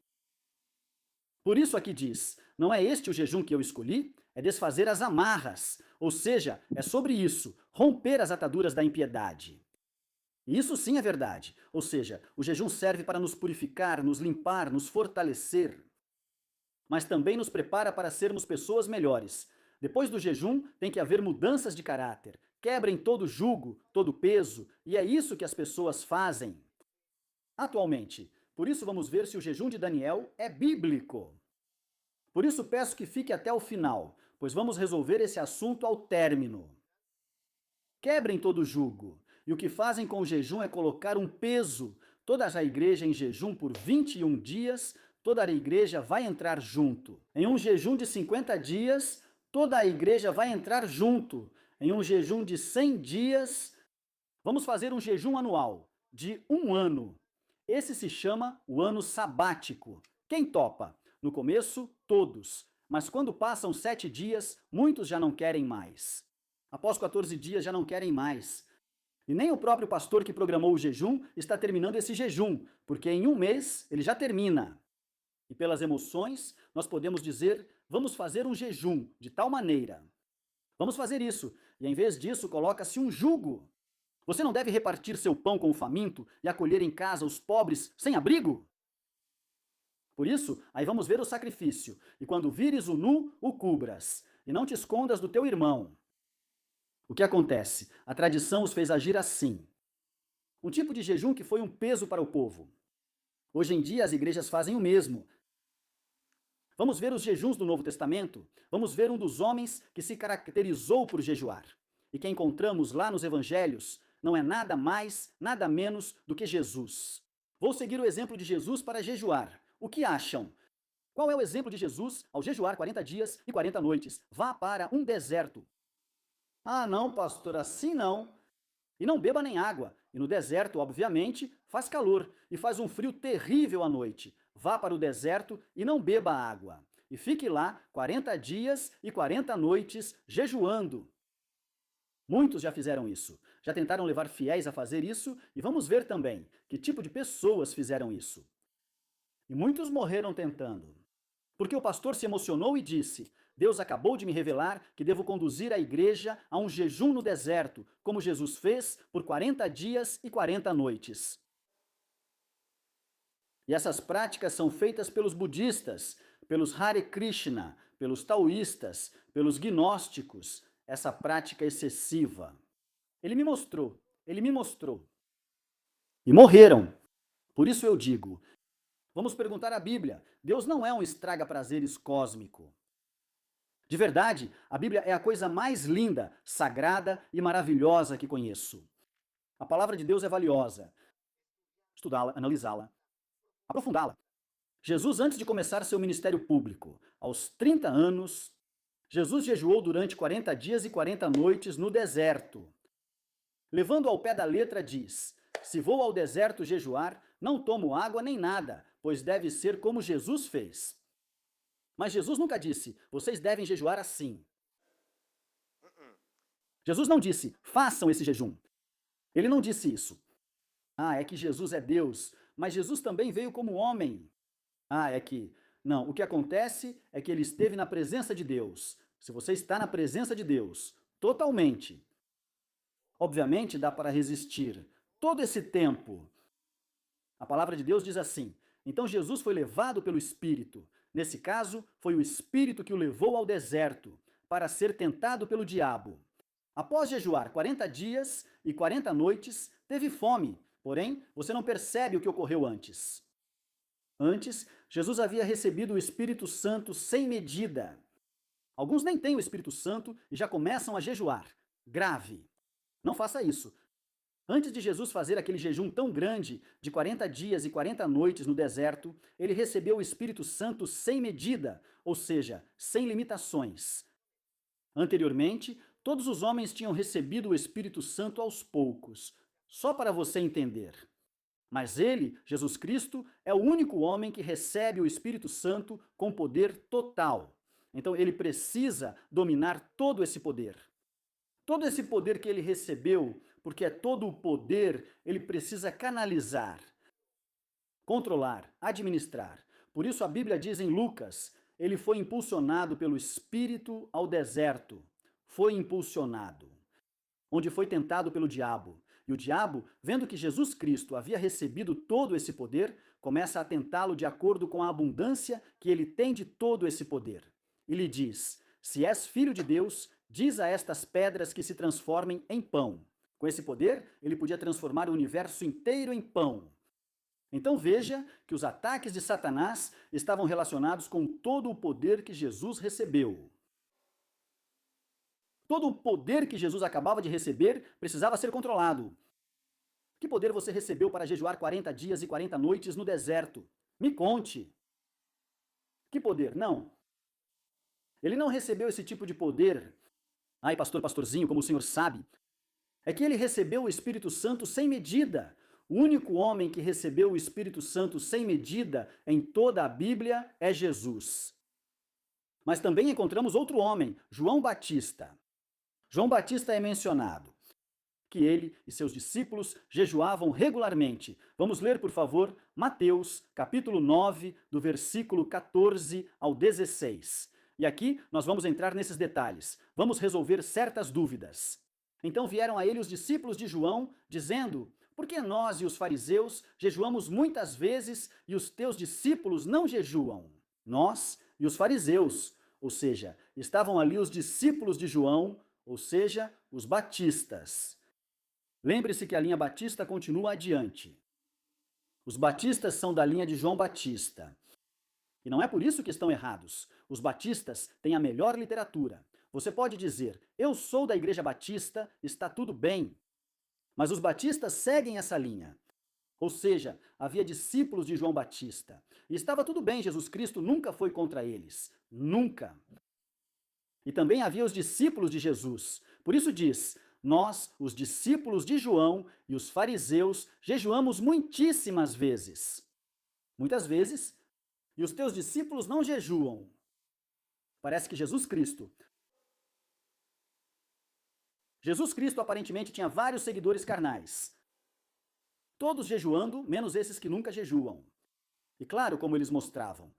Por isso aqui diz, não é este o jejum que eu escolhi? É desfazer as amarras, ou seja, é sobre isso, romper as ataduras da impiedade. E isso sim é verdade, ou seja, o jejum serve para nos purificar, nos limpar, nos fortalecer, mas também nos prepara para sermos pessoas melhores. Depois do jejum, tem que haver mudanças de caráter, quebrem todo jugo, todo peso, e é isso que as pessoas fazem atualmente. Por isso vamos ver se o jejum de Daniel é bíblico. Por isso peço que fique até o final, pois vamos resolver esse assunto ao término. Quebrem todo jugo. E o que fazem com o jejum é colocar um peso. Toda a igreja em jejum por 21 dias, toda a igreja vai entrar junto. Em um jejum de 50 dias, toda a igreja vai entrar junto em um jejum de 100 dias. Vamos fazer um jejum anual de 1 ano. Esse se chama o ano sabático. Quem topa? No começo, todos. Mas quando passam 7 dias, muitos já não querem mais. Após 14 dias, já não querem mais. E nem o próprio pastor que programou o jejum está terminando esse jejum, porque em 1 mês ele já termina. E pelas emoções, nós podemos dizer, vamos fazer um jejum de tal maneira. Vamos fazer isso. E em vez disso, coloca-se um jugo. Você não deve repartir seu pão com o faminto e acolher em casa os pobres sem abrigo? Por isso, aí vamos ver o sacrifício. E quando vires o nu, o cubras, e não te escondas do teu irmão. O que acontece? A tradição os fez agir assim. Um tipo de jejum que foi um peso para o povo. Hoje em dia as igrejas fazem o mesmo. Vamos ver os jejuns do Novo Testamento? Vamos ver um dos homens que se caracterizou por jejuar. E que encontramos lá nos evangelhos não é nada mais, nada menos do que Jesus. Vou seguir o exemplo de Jesus para jejuar. O que acham? Qual é o exemplo de Jesus ao jejuar 40 dias e 40 noites? Vá para um deserto. Ah, não, pastor, assim não. E não beba nem água. E no deserto, obviamente, faz calor e faz um frio terrível à noite. Vá para o deserto e não beba água. E fique lá 40 dias e 40 noites jejuando. Muitos já fizeram isso. Já tentaram levar fiéis a fazer isso e vamos ver também que tipo de pessoas fizeram isso. E muitos morreram tentando. Porque o pastor se emocionou e disse: Deus acabou de me revelar que devo conduzir a igreja a um jejum no deserto, como Jesus fez por 40 dias e 40 noites. E essas práticas são feitas pelos budistas, pelos Hare Krishna, pelos taoístas, pelos gnósticos, essa prática excessiva. Ele me mostrou. E morreram. Por isso eu digo, vamos perguntar à Bíblia. Deus não é um estraga-prazeres cósmico. De verdade, a Bíblia é a coisa mais linda, sagrada e maravilhosa que conheço. A palavra de Deus é valiosa. Estudá-la, analisá-la, aprofundá-la. Jesus, antes de começar seu ministério público, aos 30 anos, Jesus jejuou durante 40 dias e 40 noites no deserto. Levando ao pé da letra, diz: se vou ao deserto jejuar, não tomo água nem nada, pois deve ser como Jesus fez. Mas Jesus nunca disse, vocês devem jejuar assim. Jesus não disse, façam esse jejum. Ele não disse isso. Ah, é que Jesus é Deus, mas Jesus também veio como homem. Ah, é que... Não, o que acontece é que ele esteve na presença de Deus. Se você está na presença de Deus, totalmente, obviamente dá para resistir todo esse tempo. A palavra de Deus diz assim, então Jesus foi levado pelo Espírito. Nesse caso, foi o Espírito que o levou ao deserto, para ser tentado pelo diabo. Após jejuar 40 dias e 40 noites, teve fome, porém, você não percebe o que ocorreu antes. Antes, Jesus havia recebido o Espírito Santo sem medida. Alguns nem têm o Espírito Santo e já começam a jejuar. Grave. Não faça isso. Antes de Jesus fazer aquele jejum tão grande, de 40 dias e 40 noites no deserto, ele recebeu o Espírito Santo sem medida, ou seja, sem limitações. Anteriormente, todos os homens tinham recebido o Espírito Santo aos poucos, só para você entender. Mas ele, Jesus Cristo, é o único homem que recebe o Espírito Santo com poder total. Então ele precisa dominar todo esse poder. Todo esse poder que ele recebeu, porque é todo o poder, ele precisa canalizar, controlar, administrar. Por isso a Bíblia diz em Lucas, ele foi impulsionado pelo Espírito ao deserto. Foi impulsionado, onde foi tentado pelo diabo. E o diabo, vendo que Jesus Cristo havia recebido todo esse poder, começa a tentá-lo de acordo com a abundância que ele tem de todo esse poder. E lhe diz, se és filho de Deus, diz a estas pedras que se transformem em pão. Com esse poder, ele podia transformar o universo inteiro em pão. Então veja que os ataques de Satanás estavam relacionados com todo o poder que Jesus recebeu. Todo o poder que Jesus acabava de receber precisava ser controlado. Que poder você recebeu para jejuar 40 dias e 40 noites no deserto? Me conte. Que poder? Não. Ele não recebeu esse tipo de poder. Ai, pastorzinho, como o senhor sabe. É que ele recebeu o Espírito Santo sem medida. O único homem que recebeu o Espírito Santo sem medida em toda a Bíblia é Jesus. Mas também encontramos outro homem, João Batista. João Batista é mencionado que ele e seus discípulos jejuavam regularmente. Vamos ler, por favor, Mateus, capítulo 9, do versículo 14 ao 16. E aqui nós vamos entrar nesses detalhes. Vamos resolver certas dúvidas. Então vieram a ele os discípulos de João, dizendo: por que nós e os fariseus jejuamos muitas vezes e os teus discípulos não jejuam? Nós e os fariseus, ou seja, estavam ali os discípulos de João, ou seja, os batistas. Lembre-se que a linha batista continua adiante. Os batistas são da linha de João Batista. E não é por isso que estão errados. Os batistas têm a melhor literatura. Você pode dizer, eu sou da Igreja Batista, está tudo bem. Mas os batistas seguem essa linha. Ou seja, havia discípulos de João Batista. E estava tudo bem, Jesus Cristo nunca foi contra eles. Nunca. E também havia os discípulos de Jesus. Por isso diz, nós, os discípulos de João e os fariseus, jejuamos muitíssimas vezes. Muitas vezes, e os teus discípulos não jejuam. Parece que Jesus Cristo aparentemente tinha vários seguidores carnais. Todos jejuando, menos esses que nunca jejuam. E claro, como eles mostravam,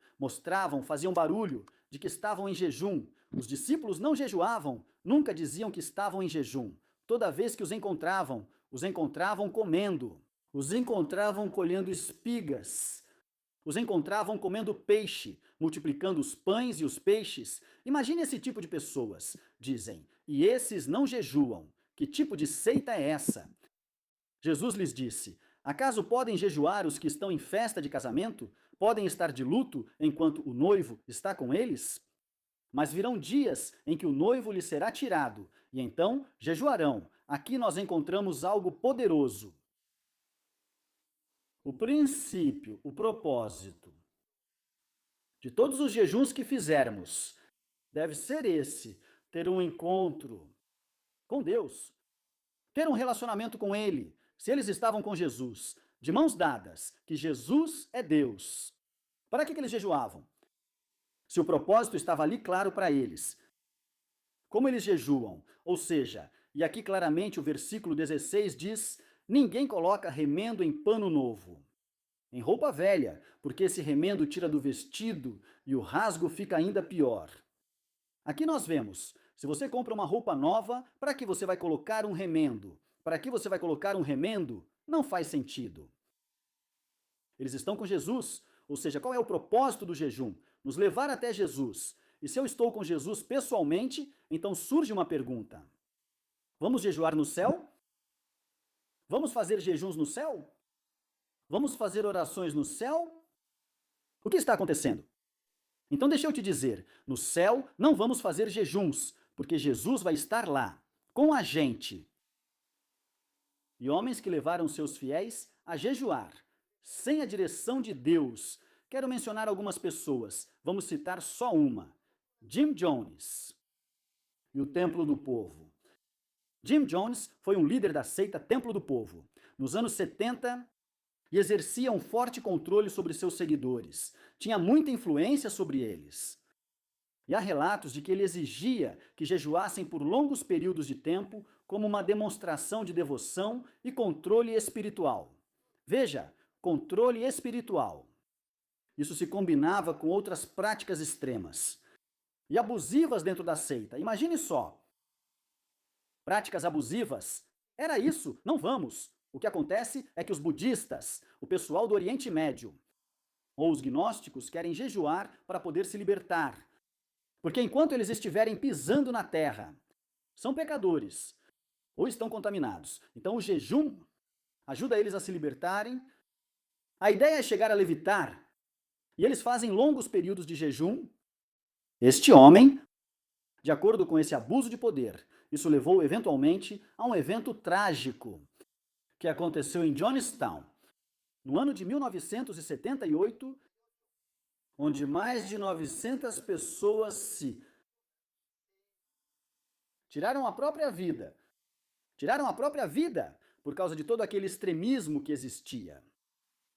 faziam barulho de que estavam em jejum. Os discípulos não jejuavam, nunca diziam que estavam em jejum. Toda vez que os encontravam comendo, os encontravam colhendo espigas, os encontravam comendo peixe, multiplicando os pães e os peixes. Imagine esse tipo de pessoas, dizem, e esses não jejuam. Que tipo de seita é essa? Jesus lhes disse, acaso podem jejuar os que estão em festa de casamento? Podem estar de luto enquanto o noivo está com eles? Mas virão dias em que o noivo lhe será tirado, e então jejuarão. Aqui nós encontramos algo poderoso. O princípio, o propósito de todos os jejuns que fizermos deve ser esse: ter um encontro com Deus, ter um relacionamento com Ele. Se eles estavam com Jesus, de mãos dadas, que Jesus é Deus, para que eles jejuavam? Se o propósito estava ali claro para eles. Como eles jejuam? Ou seja, e aqui claramente o versículo 16 diz, ninguém coloca remendo em pano novo, em roupa velha, porque esse remendo tira do vestido e o rasgo fica ainda pior. Aqui nós vemos, se você compra uma roupa nova, para que você vai colocar um remendo? Para que você vai colocar um remendo? Não faz sentido. Eles estão com Jesus, ou seja, qual é o propósito do jejum? Nos levar até Jesus. E se eu estou com Jesus pessoalmente, então surge uma pergunta. Vamos jejuar no céu? Vamos fazer jejuns no céu? Vamos fazer orações no céu? O que está acontecendo? Então deixa eu te dizer, no céu não vamos fazer jejuns, porque Jesus vai estar lá, com a gente. E homens que levaram seus fiéis a jejuar, sem a direção de Deus. Quero mencionar algumas pessoas, vamos citar só uma. Jim Jones e o Templo do Povo. Jim Jones foi um líder da seita Templo do Povo. Nos anos 70, e exercia um forte controle sobre seus seguidores. Tinha muita influência sobre eles. E há relatos de que ele exigia que jejuassem por longos períodos de tempo como uma demonstração de devoção e controle espiritual. Veja, controle espiritual. Isso se combinava com outras práticas extremas e abusivas dentro da seita. Imagine só. Práticas abusivas. Era isso, não vamos. O que acontece é que os budistas, o pessoal do Oriente Médio, ou os gnósticos querem jejuar para poder se libertar. Porque enquanto eles estiverem pisando na terra, são pecadores ou estão contaminados. Então o jejum ajuda eles a se libertarem. A ideia é chegar a levitar. E eles fazem longos períodos de jejum. Este homem, de acordo com esse abuso de poder, isso levou eventualmente a um evento trágico que aconteceu em Johnstown, no ano de 1978, onde mais de 900 pessoas se Tiraram a própria vida. Tiraram a própria vida por causa de todo aquele extremismo que existia.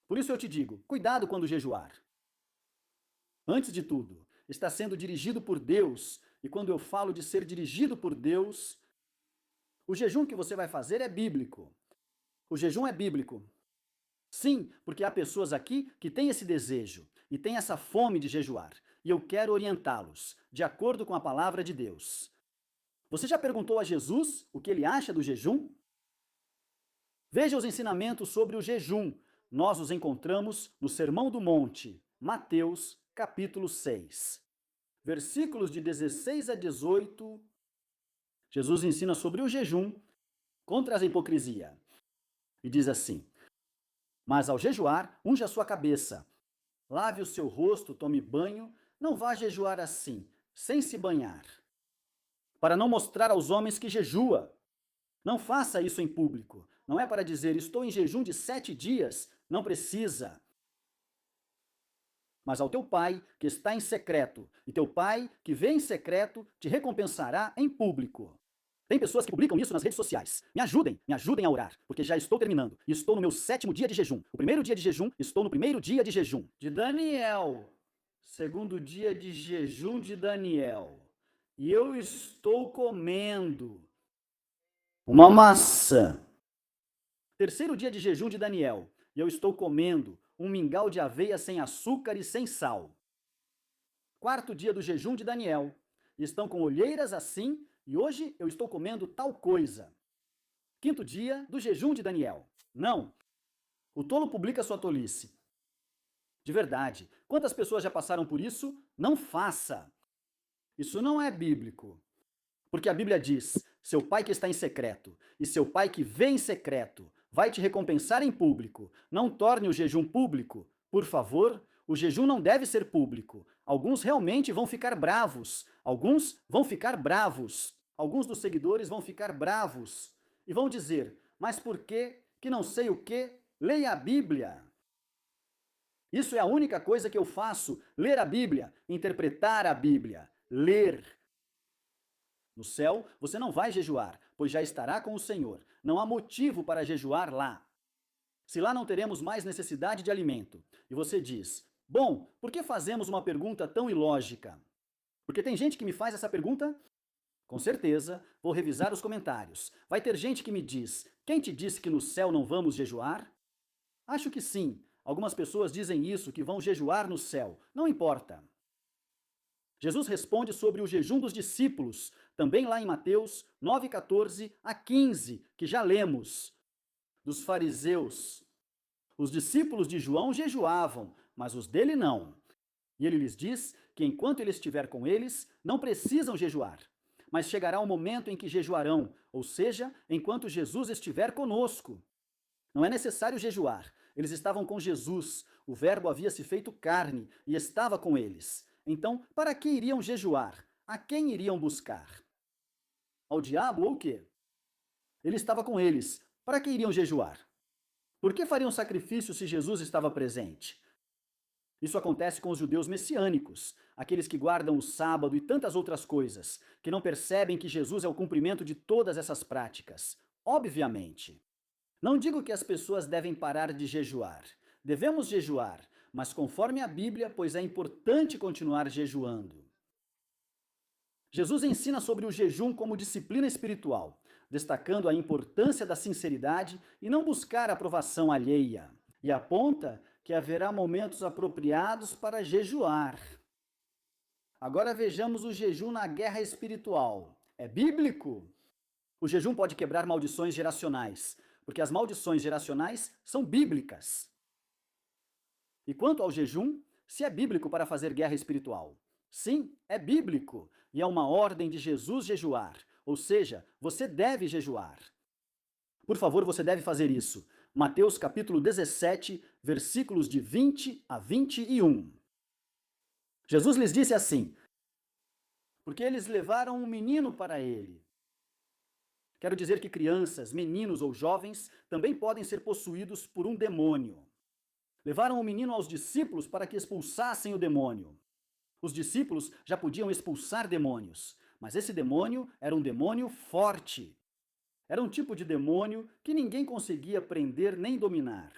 Por isso eu te digo, cuidado quando jejuar. Antes de tudo, está sendo dirigido por Deus, e quando eu falo de ser dirigido por Deus, o jejum que você vai fazer é bíblico. O jejum é bíblico. Sim, porque há pessoas aqui que têm esse desejo e têm essa fome de jejuar, e eu quero orientá-los, de acordo com a palavra de Deus. Você já perguntou a Jesus o que ele acha do jejum? Veja os ensinamentos sobre o jejum. Nós os encontramos no Sermão do Monte, Mateus, capítulo 6. Versículos de 16 a 18, Jesus ensina sobre o jejum contra a hipocrisia. E diz assim: Mas ao jejuar, unja a sua cabeça, lave o seu rosto, tome banho, não vá jejuar assim, sem se banhar, para não mostrar aos homens que jejua. Não faça isso em público. Não é para dizer, estou em jejum de 7 dias. Não precisa. Mas ao teu pai que está em secreto, e teu pai que vê em secreto te recompensará em público. Tem pessoas que publicam isso nas redes sociais. Me ajudem a orar, porque já estou terminando. E estou no meu 7º dia de jejum. O primeiro dia de jejum, estou no primeiro dia de jejum. De Daniel, segundo dia de jejum de Daniel. E eu estou comendo uma maçã. Terceiro dia de jejum de Daniel. E eu estou comendo um mingau de aveia sem açúcar e sem sal. Quarto dia do jejum de Daniel. Estão com olheiras assim, e hoje eu estou comendo tal coisa. Quinto dia do jejum de Daniel. Não, o tolo publica sua tolice. De verdade, quantas pessoas já passaram por isso? Não faça. Isso não é bíblico. Porque a Bíblia diz, seu pai que está em secreto, e seu pai que vê em secreto, vai te recompensar em público. Não torne o jejum público. Por favor, o jejum não deve ser público. Alguns realmente vão ficar bravos. Alguns dos seguidores vão ficar bravos. E vão dizer, mas por que não sei o quê? Leia a Bíblia. Isso é a única coisa que eu faço, ler a Bíblia, interpretar a Bíblia, ler. No céu, você não vai jejuar, pois já estará com o Senhor. Não há motivo para jejuar lá. Se lá não teremos mais necessidade de alimento. E você diz, bom, por que fazemos uma pergunta tão ilógica? Porque tem gente que me faz essa pergunta? Com certeza, vou revisar os comentários. Vai ter gente que me diz, quem te disse que no céu não vamos jejuar? Acho que sim. Algumas pessoas dizem isso, que vão jejuar no céu. Não importa. Jesus responde sobre o jejum dos discípulos, também lá em Mateus 9:14 a 15, que já lemos, dos fariseus. Os discípulos de João jejuavam, mas os dele não. E ele lhes diz que enquanto ele estiver com eles, não precisam jejuar. Mas chegará o momento em que jejuarão, ou seja, enquanto Jesus estiver conosco. Não é necessário jejuar. Eles estavam com Jesus, o Verbo havia se feito carne e estava com eles. Então, para que iriam jejuar? A quem iriam buscar? Ao diabo ou o quê? Ele estava com eles. Para que iriam jejuar? Por que fariam sacrifício se Jesus estava presente? Isso acontece com os judeus messiânicos, aqueles que guardam o sábado e tantas outras coisas, que não percebem que Jesus é o cumprimento de todas essas práticas. Obviamente. Não digo que as pessoas devem parar de jejuar. Devemos jejuar, mas conforme a Bíblia, pois é importante continuar jejuando. Jesus ensina sobre o jejum como disciplina espiritual, destacando a importância da sinceridade e não buscar aprovação alheia. E aponta que haverá momentos apropriados para jejuar. Agora vejamos o jejum na guerra espiritual. É bíblico? O jejum pode quebrar maldições geracionais, porque as maldições geracionais são bíblicas. E quanto ao jejum, se é bíblico para fazer guerra espiritual? Sim, é bíblico, e é uma ordem de Jesus jejuar, ou seja, você deve jejuar. Por favor, você deve fazer isso. Mateus capítulo 17, versículos de 20 a 21. Jesus lhes disse assim, porque eles levaram um menino para ele. Quero dizer que crianças, meninos ou jovens também podem ser possuídos por um demônio. Levaram o menino aos discípulos para que expulsassem o demônio. Os discípulos já podiam expulsar demônios, Mas esse demônio era um demônio forte. Era um tipo de demônio que ninguém conseguia prender nem dominar.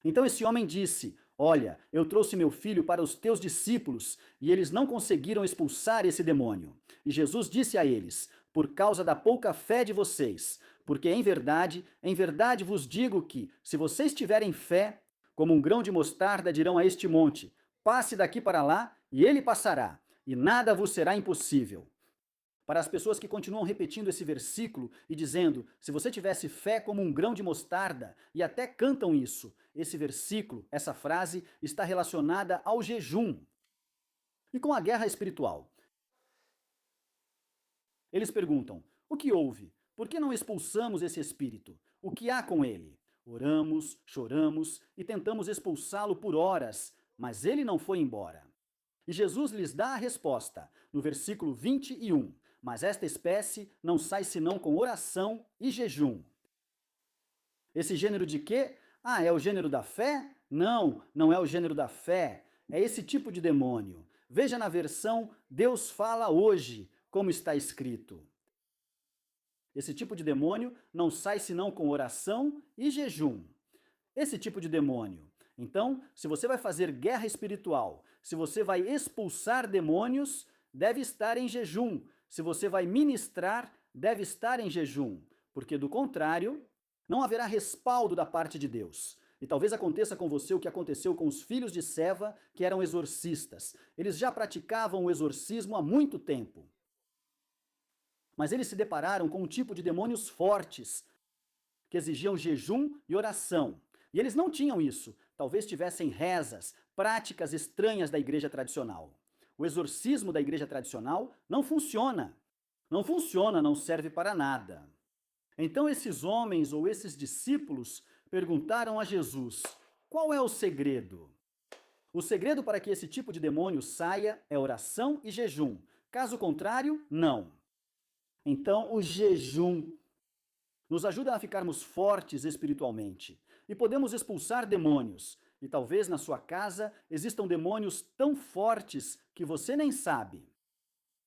Então esse homem disse: Olha, eu trouxe meu filho para os teus discípulos e eles não conseguiram expulsar esse demônio. E Jesus disse a eles: Por causa da pouca fé de vocês, porque em verdade vos digo que, se vocês tiverem fé, como um grão de mostarda, dirão a este monte: Passe daqui para lá, e ele passará, e nada vos será impossível. Para as pessoas que continuam repetindo esse versículo e dizendo: se você tivesse fé como um grão de mostarda, e até cantam isso, esse versículo, essa frase, está relacionada ao jejum e com a guerra espiritual. Eles perguntam: o que houve? Por que não expulsamos esse espírito? O que há com ele? Oramos, choramos e tentamos expulsá-lo por horas, mas ele não foi embora. E Jesus lhes dá a resposta, no versículo 21. Mas esta espécie não sai senão com oração e jejum. Esse gênero de quê? É o gênero da fé? Não, não é o gênero da fé. É esse tipo de demônio. Veja na versão Deus Fala Hoje, como está escrito. Esse tipo de demônio não sai senão com oração e jejum. Esse tipo de demônio. Então, se você vai fazer guerra espiritual, se você vai expulsar demônios, deve estar em jejum. Se você vai ministrar, deve estar em jejum, porque do contrário, não haverá respaldo da parte de Deus. E talvez aconteça com você o que aconteceu com os filhos de Seva, que eram exorcistas. Eles já praticavam o exorcismo há muito tempo. Mas eles se depararam com um tipo de demônios fortes, que exigiam jejum e oração. E eles não tinham isso. Talvez tivessem rezas, práticas estranhas da igreja tradicional. O exorcismo da igreja tradicional não funciona. Não funciona, não serve para nada. Então esses homens ou esses discípulos perguntaram a Jesus: qual é o segredo? O segredo para que esse tipo de demônio saia é oração e jejum. Caso contrário, não. Então o jejum nos ajuda a ficarmos fortes espiritualmente e podemos expulsar demônios. E talvez na sua casa existam demônios tão fortes que você nem sabe.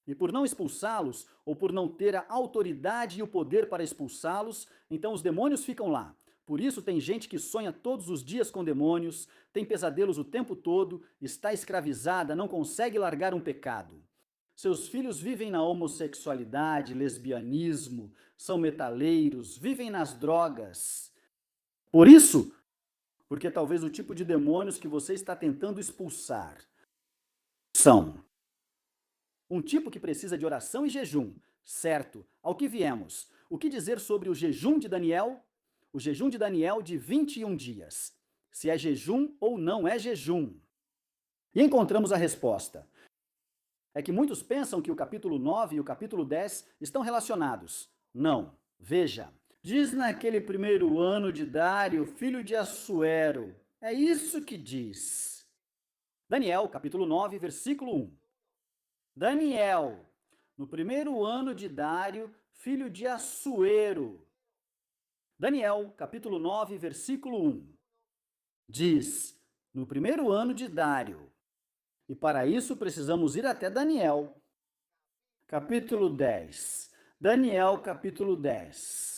E por não expulsá-los, ou por não ter a autoridade e o poder para expulsá-los, então os demônios ficam lá. Por isso tem gente que sonha todos os dias com demônios, tem pesadelos o tempo todo, está escravizada, não consegue largar um pecado. Seus filhos vivem na homossexualidade, lesbianismo, são metaleiros, vivem nas drogas. Por isso, porque talvez o tipo de demônios que você está tentando expulsar são um tipo que precisa de oração e jejum. Certo, ao que viemos. O que dizer sobre o jejum de Daniel? O jejum de Daniel de 21 dias. Se é jejum ou não é jejum. E encontramos a resposta. É que muitos pensam que o capítulo 9 e o capítulo 10 estão relacionados. Não. Veja. Diz naquele primeiro ano de Dário, filho de Assuero. É isso que diz. Daniel, capítulo 9, versículo 1. Daniel, no primeiro ano de Dário, filho de Assuero. Daniel, capítulo 9, versículo 1. Diz, no primeiro ano de Dário. E para isso precisamos ir até Daniel. Capítulo 10. Daniel, capítulo 10.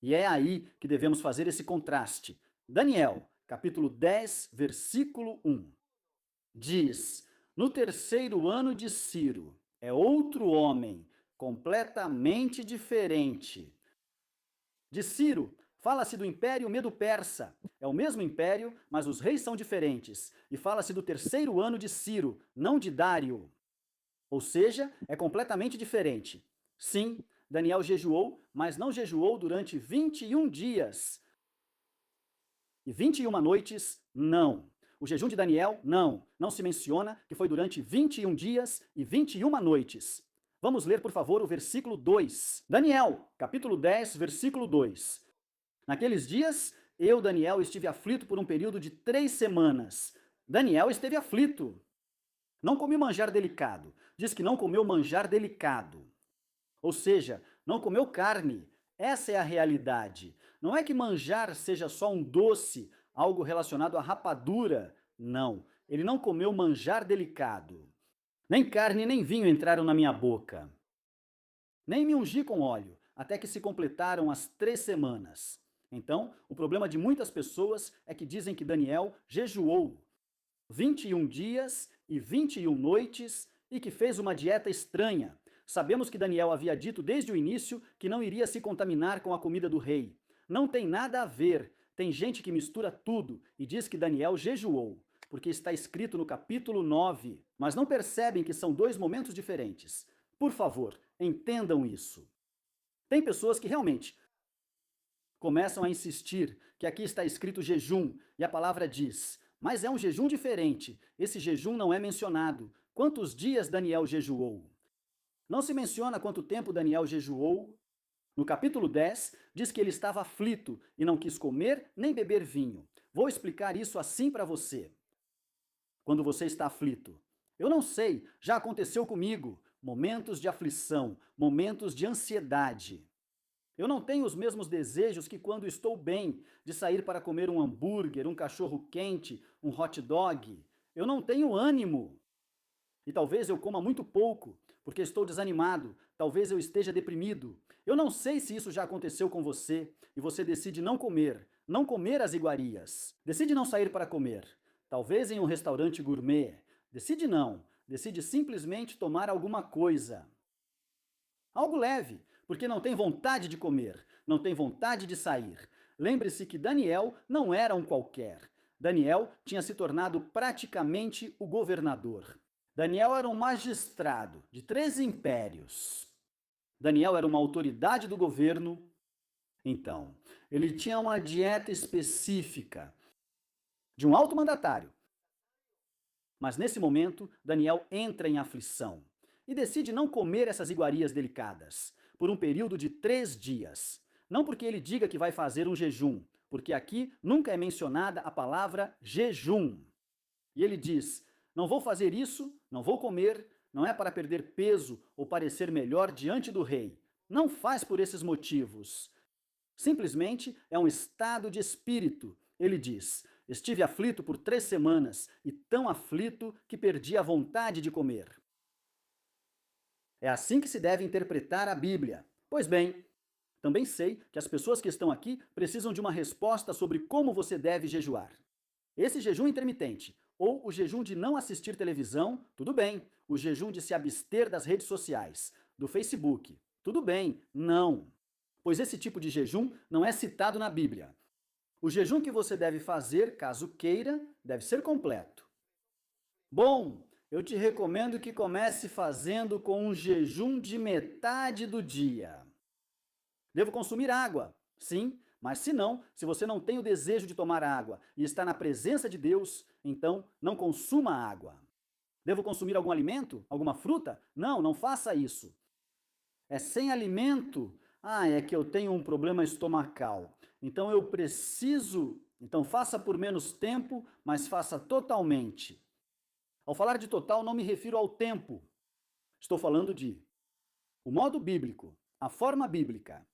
E é aí que devemos fazer esse contraste. Daniel, capítulo 10, versículo 1. Diz: no terceiro ano de Ciro, é outro homem, completamente diferente. De Ciro, fala-se do Império Medo-Persa. É o mesmo império, mas os reis são diferentes. E fala-se do terceiro ano de Ciro, não de Dário. Ou seja, é completamente diferente. Sim, Daniel jejuou, mas não jejuou durante 21 dias. E 21 noites, não. O jejum de Daniel, não se menciona que foi durante 21 dias e 21 noites. Vamos ler, por favor, o versículo 2. Daniel, capítulo 10, versículo 2. Naqueles dias, eu, Daniel, estive aflito por um período de 3 semanas. Daniel esteve aflito. Não comi manjar delicado. Diz que não comeu manjar delicado. Ou seja, não comeu carne. Essa é a realidade. Não é que manjar seja só um doce, algo relacionado à rapadura. Não, ele não comeu manjar delicado. Nem carne nem vinho entraram na minha boca. Nem me ungi com óleo, até que se completaram as 3 semanas. Então, o problema de muitas pessoas é que dizem que Daniel jejuou 21 dias e 21 noites e que fez uma dieta estranha. Sabemos que Daniel havia dito desde o início que não iria se contaminar com a comida do rei. Não tem nada a ver. Tem gente que mistura tudo e diz que Daniel jejuou, porque está escrito no capítulo 9, mas não percebem que são dois momentos diferentes. Por favor, entendam isso. Tem pessoas que realmente começam a insistir que aqui está escrito jejum e a palavra diz, mas é um jejum diferente. Esse jejum não é mencionado. Quantos dias Daniel jejuou? Não se menciona quanto tempo Daniel jejuou. No capítulo 10, diz que ele estava aflito e não quis comer nem beber vinho. Vou explicar isso assim para você. Quando você está aflito, eu não sei, já aconteceu comigo. Momentos de aflição, momentos de ansiedade. Eu não tenho os mesmos desejos que quando estou bem, de sair para comer um hambúrguer, um cachorro quente, um hot dog. Eu não tenho ânimo. E talvez eu coma muito pouco, porque estou desanimado, talvez eu esteja deprimido. Eu não sei se isso já aconteceu com você, e você decide não comer as iguarias. Decide não sair para comer, talvez em um restaurante gourmet. Decide simplesmente tomar alguma coisa. Algo leve, porque não tem vontade de comer, não tem vontade de sair. Lembre-se que Daniel não era um qualquer. Daniel tinha se tornado praticamente o governador. Daniel era um magistrado de 3 impérios. Daniel era uma autoridade do governo. Então, ele tinha uma dieta específica de um alto mandatário. Mas nesse momento, Daniel entra em aflição e decide não comer essas iguarias delicadas por um período de 3 dias. Não porque ele diga que vai fazer um jejum, porque aqui nunca é mencionada a palavra jejum. E ele diz, não vou fazer isso, não vou comer, não é para perder peso ou parecer melhor diante do rei. Não faz por esses motivos. Simplesmente é um estado de espírito. Ele diz, estive aflito por 3 semanas e tão aflito que perdi a vontade de comer. É assim que se deve interpretar a Bíblia. Pois bem, também sei que as pessoas que estão aqui precisam de uma resposta sobre como você deve jejuar. Esse jejum intermitente, ou o jejum de não assistir televisão, tudo bem. O jejum de se abster das redes sociais, do Facebook, tudo bem. Não, pois esse tipo de jejum não é citado na Bíblia. O jejum que você deve fazer, caso queira, deve ser completo. Bom, eu te recomendo que comece fazendo com um jejum de metade do dia. Devo consumir água? Sim, mas se você não tem o desejo de tomar água e está na presença de Deus, então não consuma água. Devo consumir algum alimento? Alguma fruta? Não, não faça isso. É sem alimento? É que eu tenho um problema estomacal. Então eu preciso... Então faça por menos tempo, mas faça totalmente. Ao falar de total, não me refiro ao tempo. Estou falando de o modo bíblico, a forma bíblica.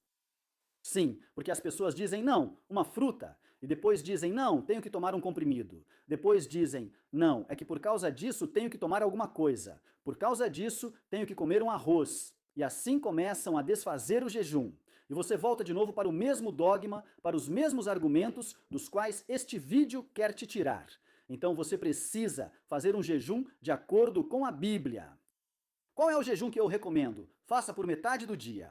Sim, porque as pessoas dizem, não, uma fruta, e depois dizem, não, tenho que tomar um comprimido. Depois dizem, não, é que por causa disso tenho que tomar alguma coisa. Por causa disso tenho que comer um arroz. E assim começam a desfazer o jejum. E você volta de novo para o mesmo dogma, para os mesmos argumentos dos quais este vídeo quer te tirar. Então você precisa fazer um jejum de acordo com a Bíblia. Qual é o jejum que eu recomendo? Faça por metade do dia.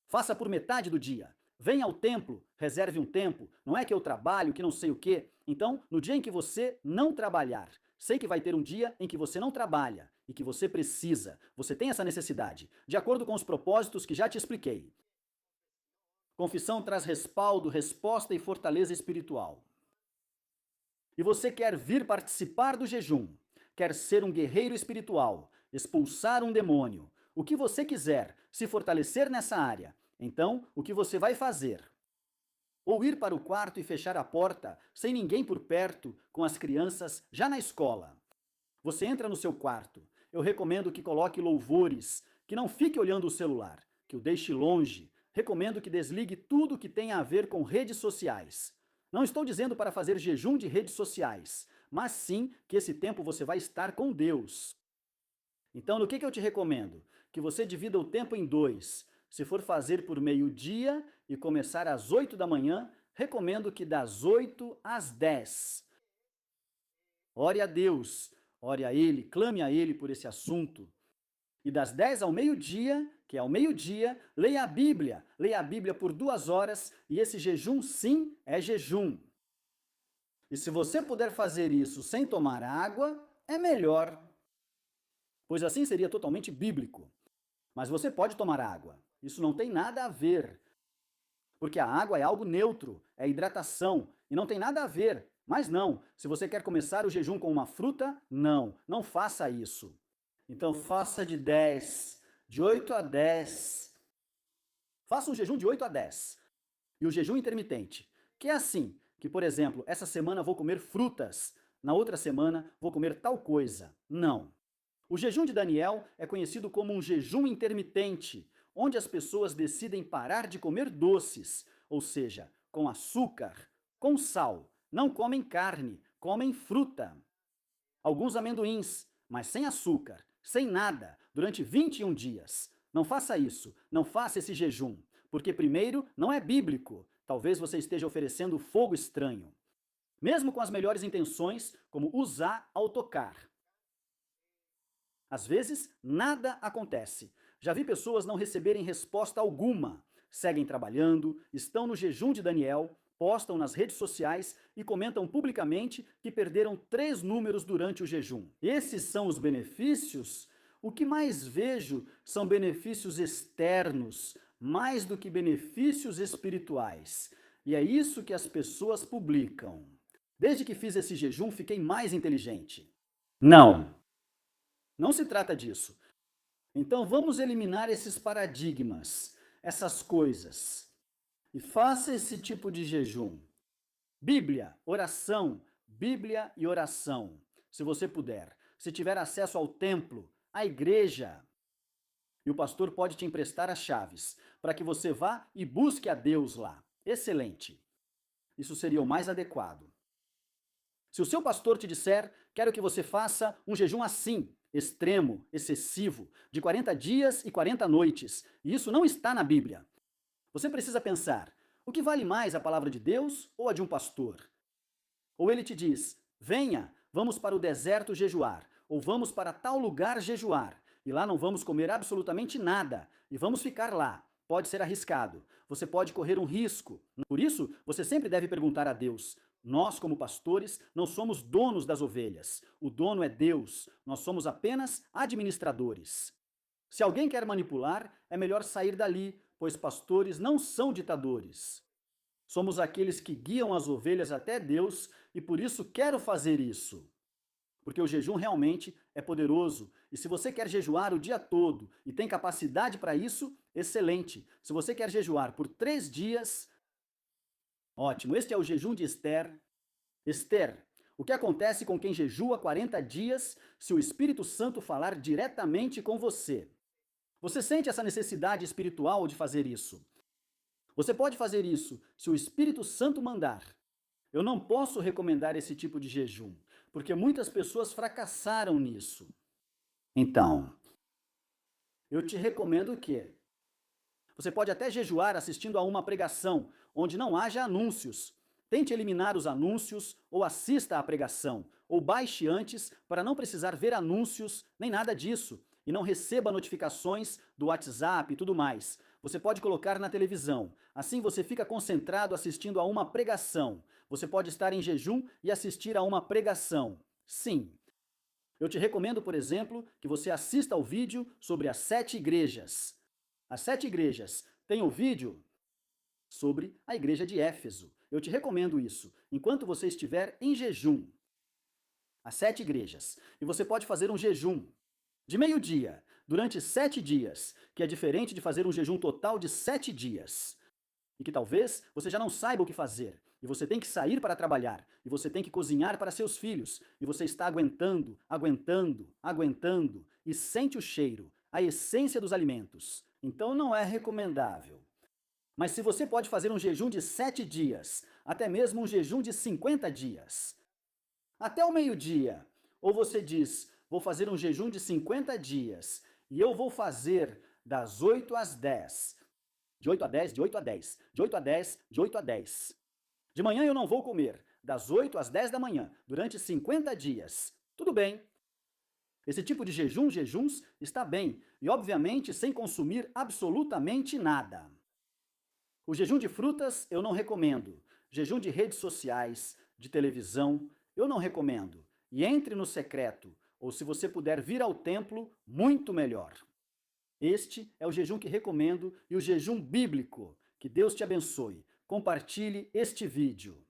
Faça por metade do dia. Venha ao templo, reserve um tempo. Não é que eu trabalho, que não sei o quê. Então, no dia em que você não trabalhar, sei que vai ter um dia em que você não trabalha e que você precisa, você tem essa necessidade, de acordo com os propósitos que já te expliquei. Confissão traz respaldo, resposta e fortaleza espiritual. E você quer vir participar do jejum, quer ser um guerreiro espiritual, expulsar um demônio, o que você quiser, se fortalecer nessa área, então o que você vai fazer? Ou ir para o quarto e fechar a porta, sem ninguém por perto, com as crianças já na escola. Você entra no seu quarto, eu recomendo que coloque louvores, que não fique olhando o celular, que o deixe longe, recomendo que desligue tudo que tenha a ver com redes sociais. Não estou dizendo para fazer jejum de redes sociais, mas sim que esse tempo você vai estar com Deus. Então, no que eu te recomendo? Que você divida o tempo em dois. Se for fazer por meio-dia e começar às 8 da manhã, recomendo que das 8 às 10. Ore a Deus, ore a Ele, clame a Ele por esse assunto. E das 10 ao meio-dia, que é ao meio-dia, leia a Bíblia. Leia a Bíblia por 2 horas e esse jejum, sim, é jejum. E se você puder fazer isso sem tomar água, é melhor, pois assim seria totalmente bíblico. Mas você pode tomar água. Isso não tem nada a ver, porque a água é algo neutro, é hidratação, e não tem nada a ver. Mas não, se você quer começar o jejum com uma fruta, não faça isso. Então faça de 8 a 10. Faça um jejum de 8 a 10. E o jejum intermitente, que é assim, que por exemplo, essa semana vou comer frutas, na outra semana vou comer tal coisa. Não. O jejum de Daniel é conhecido como um jejum intermitente, onde as pessoas decidem parar de comer doces, ou seja, com açúcar, com sal. Não comem carne, comem fruta. Alguns amendoins, mas sem açúcar, sem nada, durante 21 dias. Não faça isso, não faça esse jejum, porque primeiro, não é bíblico. Talvez você esteja oferecendo fogo estranho. Mesmo com as melhores intenções, como usar ao tocar. Às vezes, nada acontece. Já vi pessoas não receberem resposta alguma. Seguem trabalhando, estão no jejum de Daniel, postam nas redes sociais e comentam publicamente que perderam 3 números durante o jejum. Esses são os benefícios? O que mais vejo são benefícios externos, mais do que benefícios espirituais. E é isso que as pessoas publicam. Desde que fiz esse jejum, fiquei mais inteligente. Não se trata disso. Então vamos eliminar esses paradigmas, essas coisas. E faça esse tipo de jejum. Bíblia e oração, se você puder. Se tiver acesso ao templo, à igreja. E o pastor pode te emprestar as chaves, para que você vá e busque a Deus lá. Excelente. Isso seria o mais adequado. Se o seu pastor te disser, quero que você faça um jejum assim, extremo, excessivo, de 40 dias e 40 noites, e isso não está na Bíblia. Você precisa pensar, o que vale mais, a palavra de Deus ou a de um pastor? Ou ele te diz, venha, vamos para o deserto jejuar, ou vamos para tal lugar jejuar, e lá não vamos comer absolutamente nada, e vamos ficar lá. Pode ser arriscado, você pode correr um risco. Por isso, você sempre deve perguntar a Deus, nós, como pastores, não somos donos das ovelhas. O dono é Deus. Nós somos apenas administradores. Se alguém quer manipular, é melhor sair dali, pois pastores não são ditadores. Somos aqueles que guiam as ovelhas até Deus e por isso quero fazer isso. Porque o jejum realmente é poderoso. E se você quer jejuar o dia todo e tem capacidade para isso, excelente. Se você quer jejuar por 3 dias, ótimo, este é o jejum de Esther. Esther, o que acontece com quem jejua 40 dias se o Espírito Santo falar diretamente com você? Você sente essa necessidade espiritual de fazer isso? Você pode fazer isso se o Espírito Santo mandar. Eu não posso recomendar esse tipo de jejum, porque muitas pessoas fracassaram nisso. Então, eu te recomendo que você pode até jejuar assistindo a uma pregação, onde não haja anúncios. Tente eliminar os anúncios, ou assista à pregação, ou baixe antes para não precisar ver anúncios, nem nada disso, e não receba notificações do WhatsApp e tudo mais. Você pode colocar na televisão, assim você fica concentrado assistindo a uma pregação. Você pode estar em jejum e assistir a uma pregação. Sim. Eu te recomendo, por exemplo, que você assista ao vídeo sobre as 7 igrejas. As 7 igrejas. Tem o vídeo sobre a igreja de Éfeso. Eu te recomendo isso, enquanto você estiver em jejum. As 7 igrejas. E você pode fazer um jejum de meio-dia, durante 7 dias, que é diferente de fazer um jejum total de 7 dias. E que talvez você já não saiba o que fazer. E você tem que sair para trabalhar. E você tem que cozinhar para seus filhos. E você está aguentando, e sente o cheiro, a essência dos alimentos. Então não é recomendável. Mas se você pode fazer um jejum de 7 dias, até mesmo um jejum de 50 dias, até o meio-dia, ou você diz, vou fazer um jejum de 50 dias. E eu vou fazer das 8 às 10. De 8 a 10, de 8 a 10. De 8 a 10, de 8 a 10. De manhã eu não vou comer, das 8 às 10 da manhã, durante 50 dias. Tudo bem. Esse tipo de jejuns, está bem, e obviamente sem consumir absolutamente nada. O jejum de frutas eu não recomendo. Jejum de redes sociais, de televisão, eu não recomendo. E entre no secreto, ou se você puder vir ao templo, muito melhor. Este é o jejum que recomendo e o jejum bíblico. Que Deus te abençoe. Compartilhe este vídeo.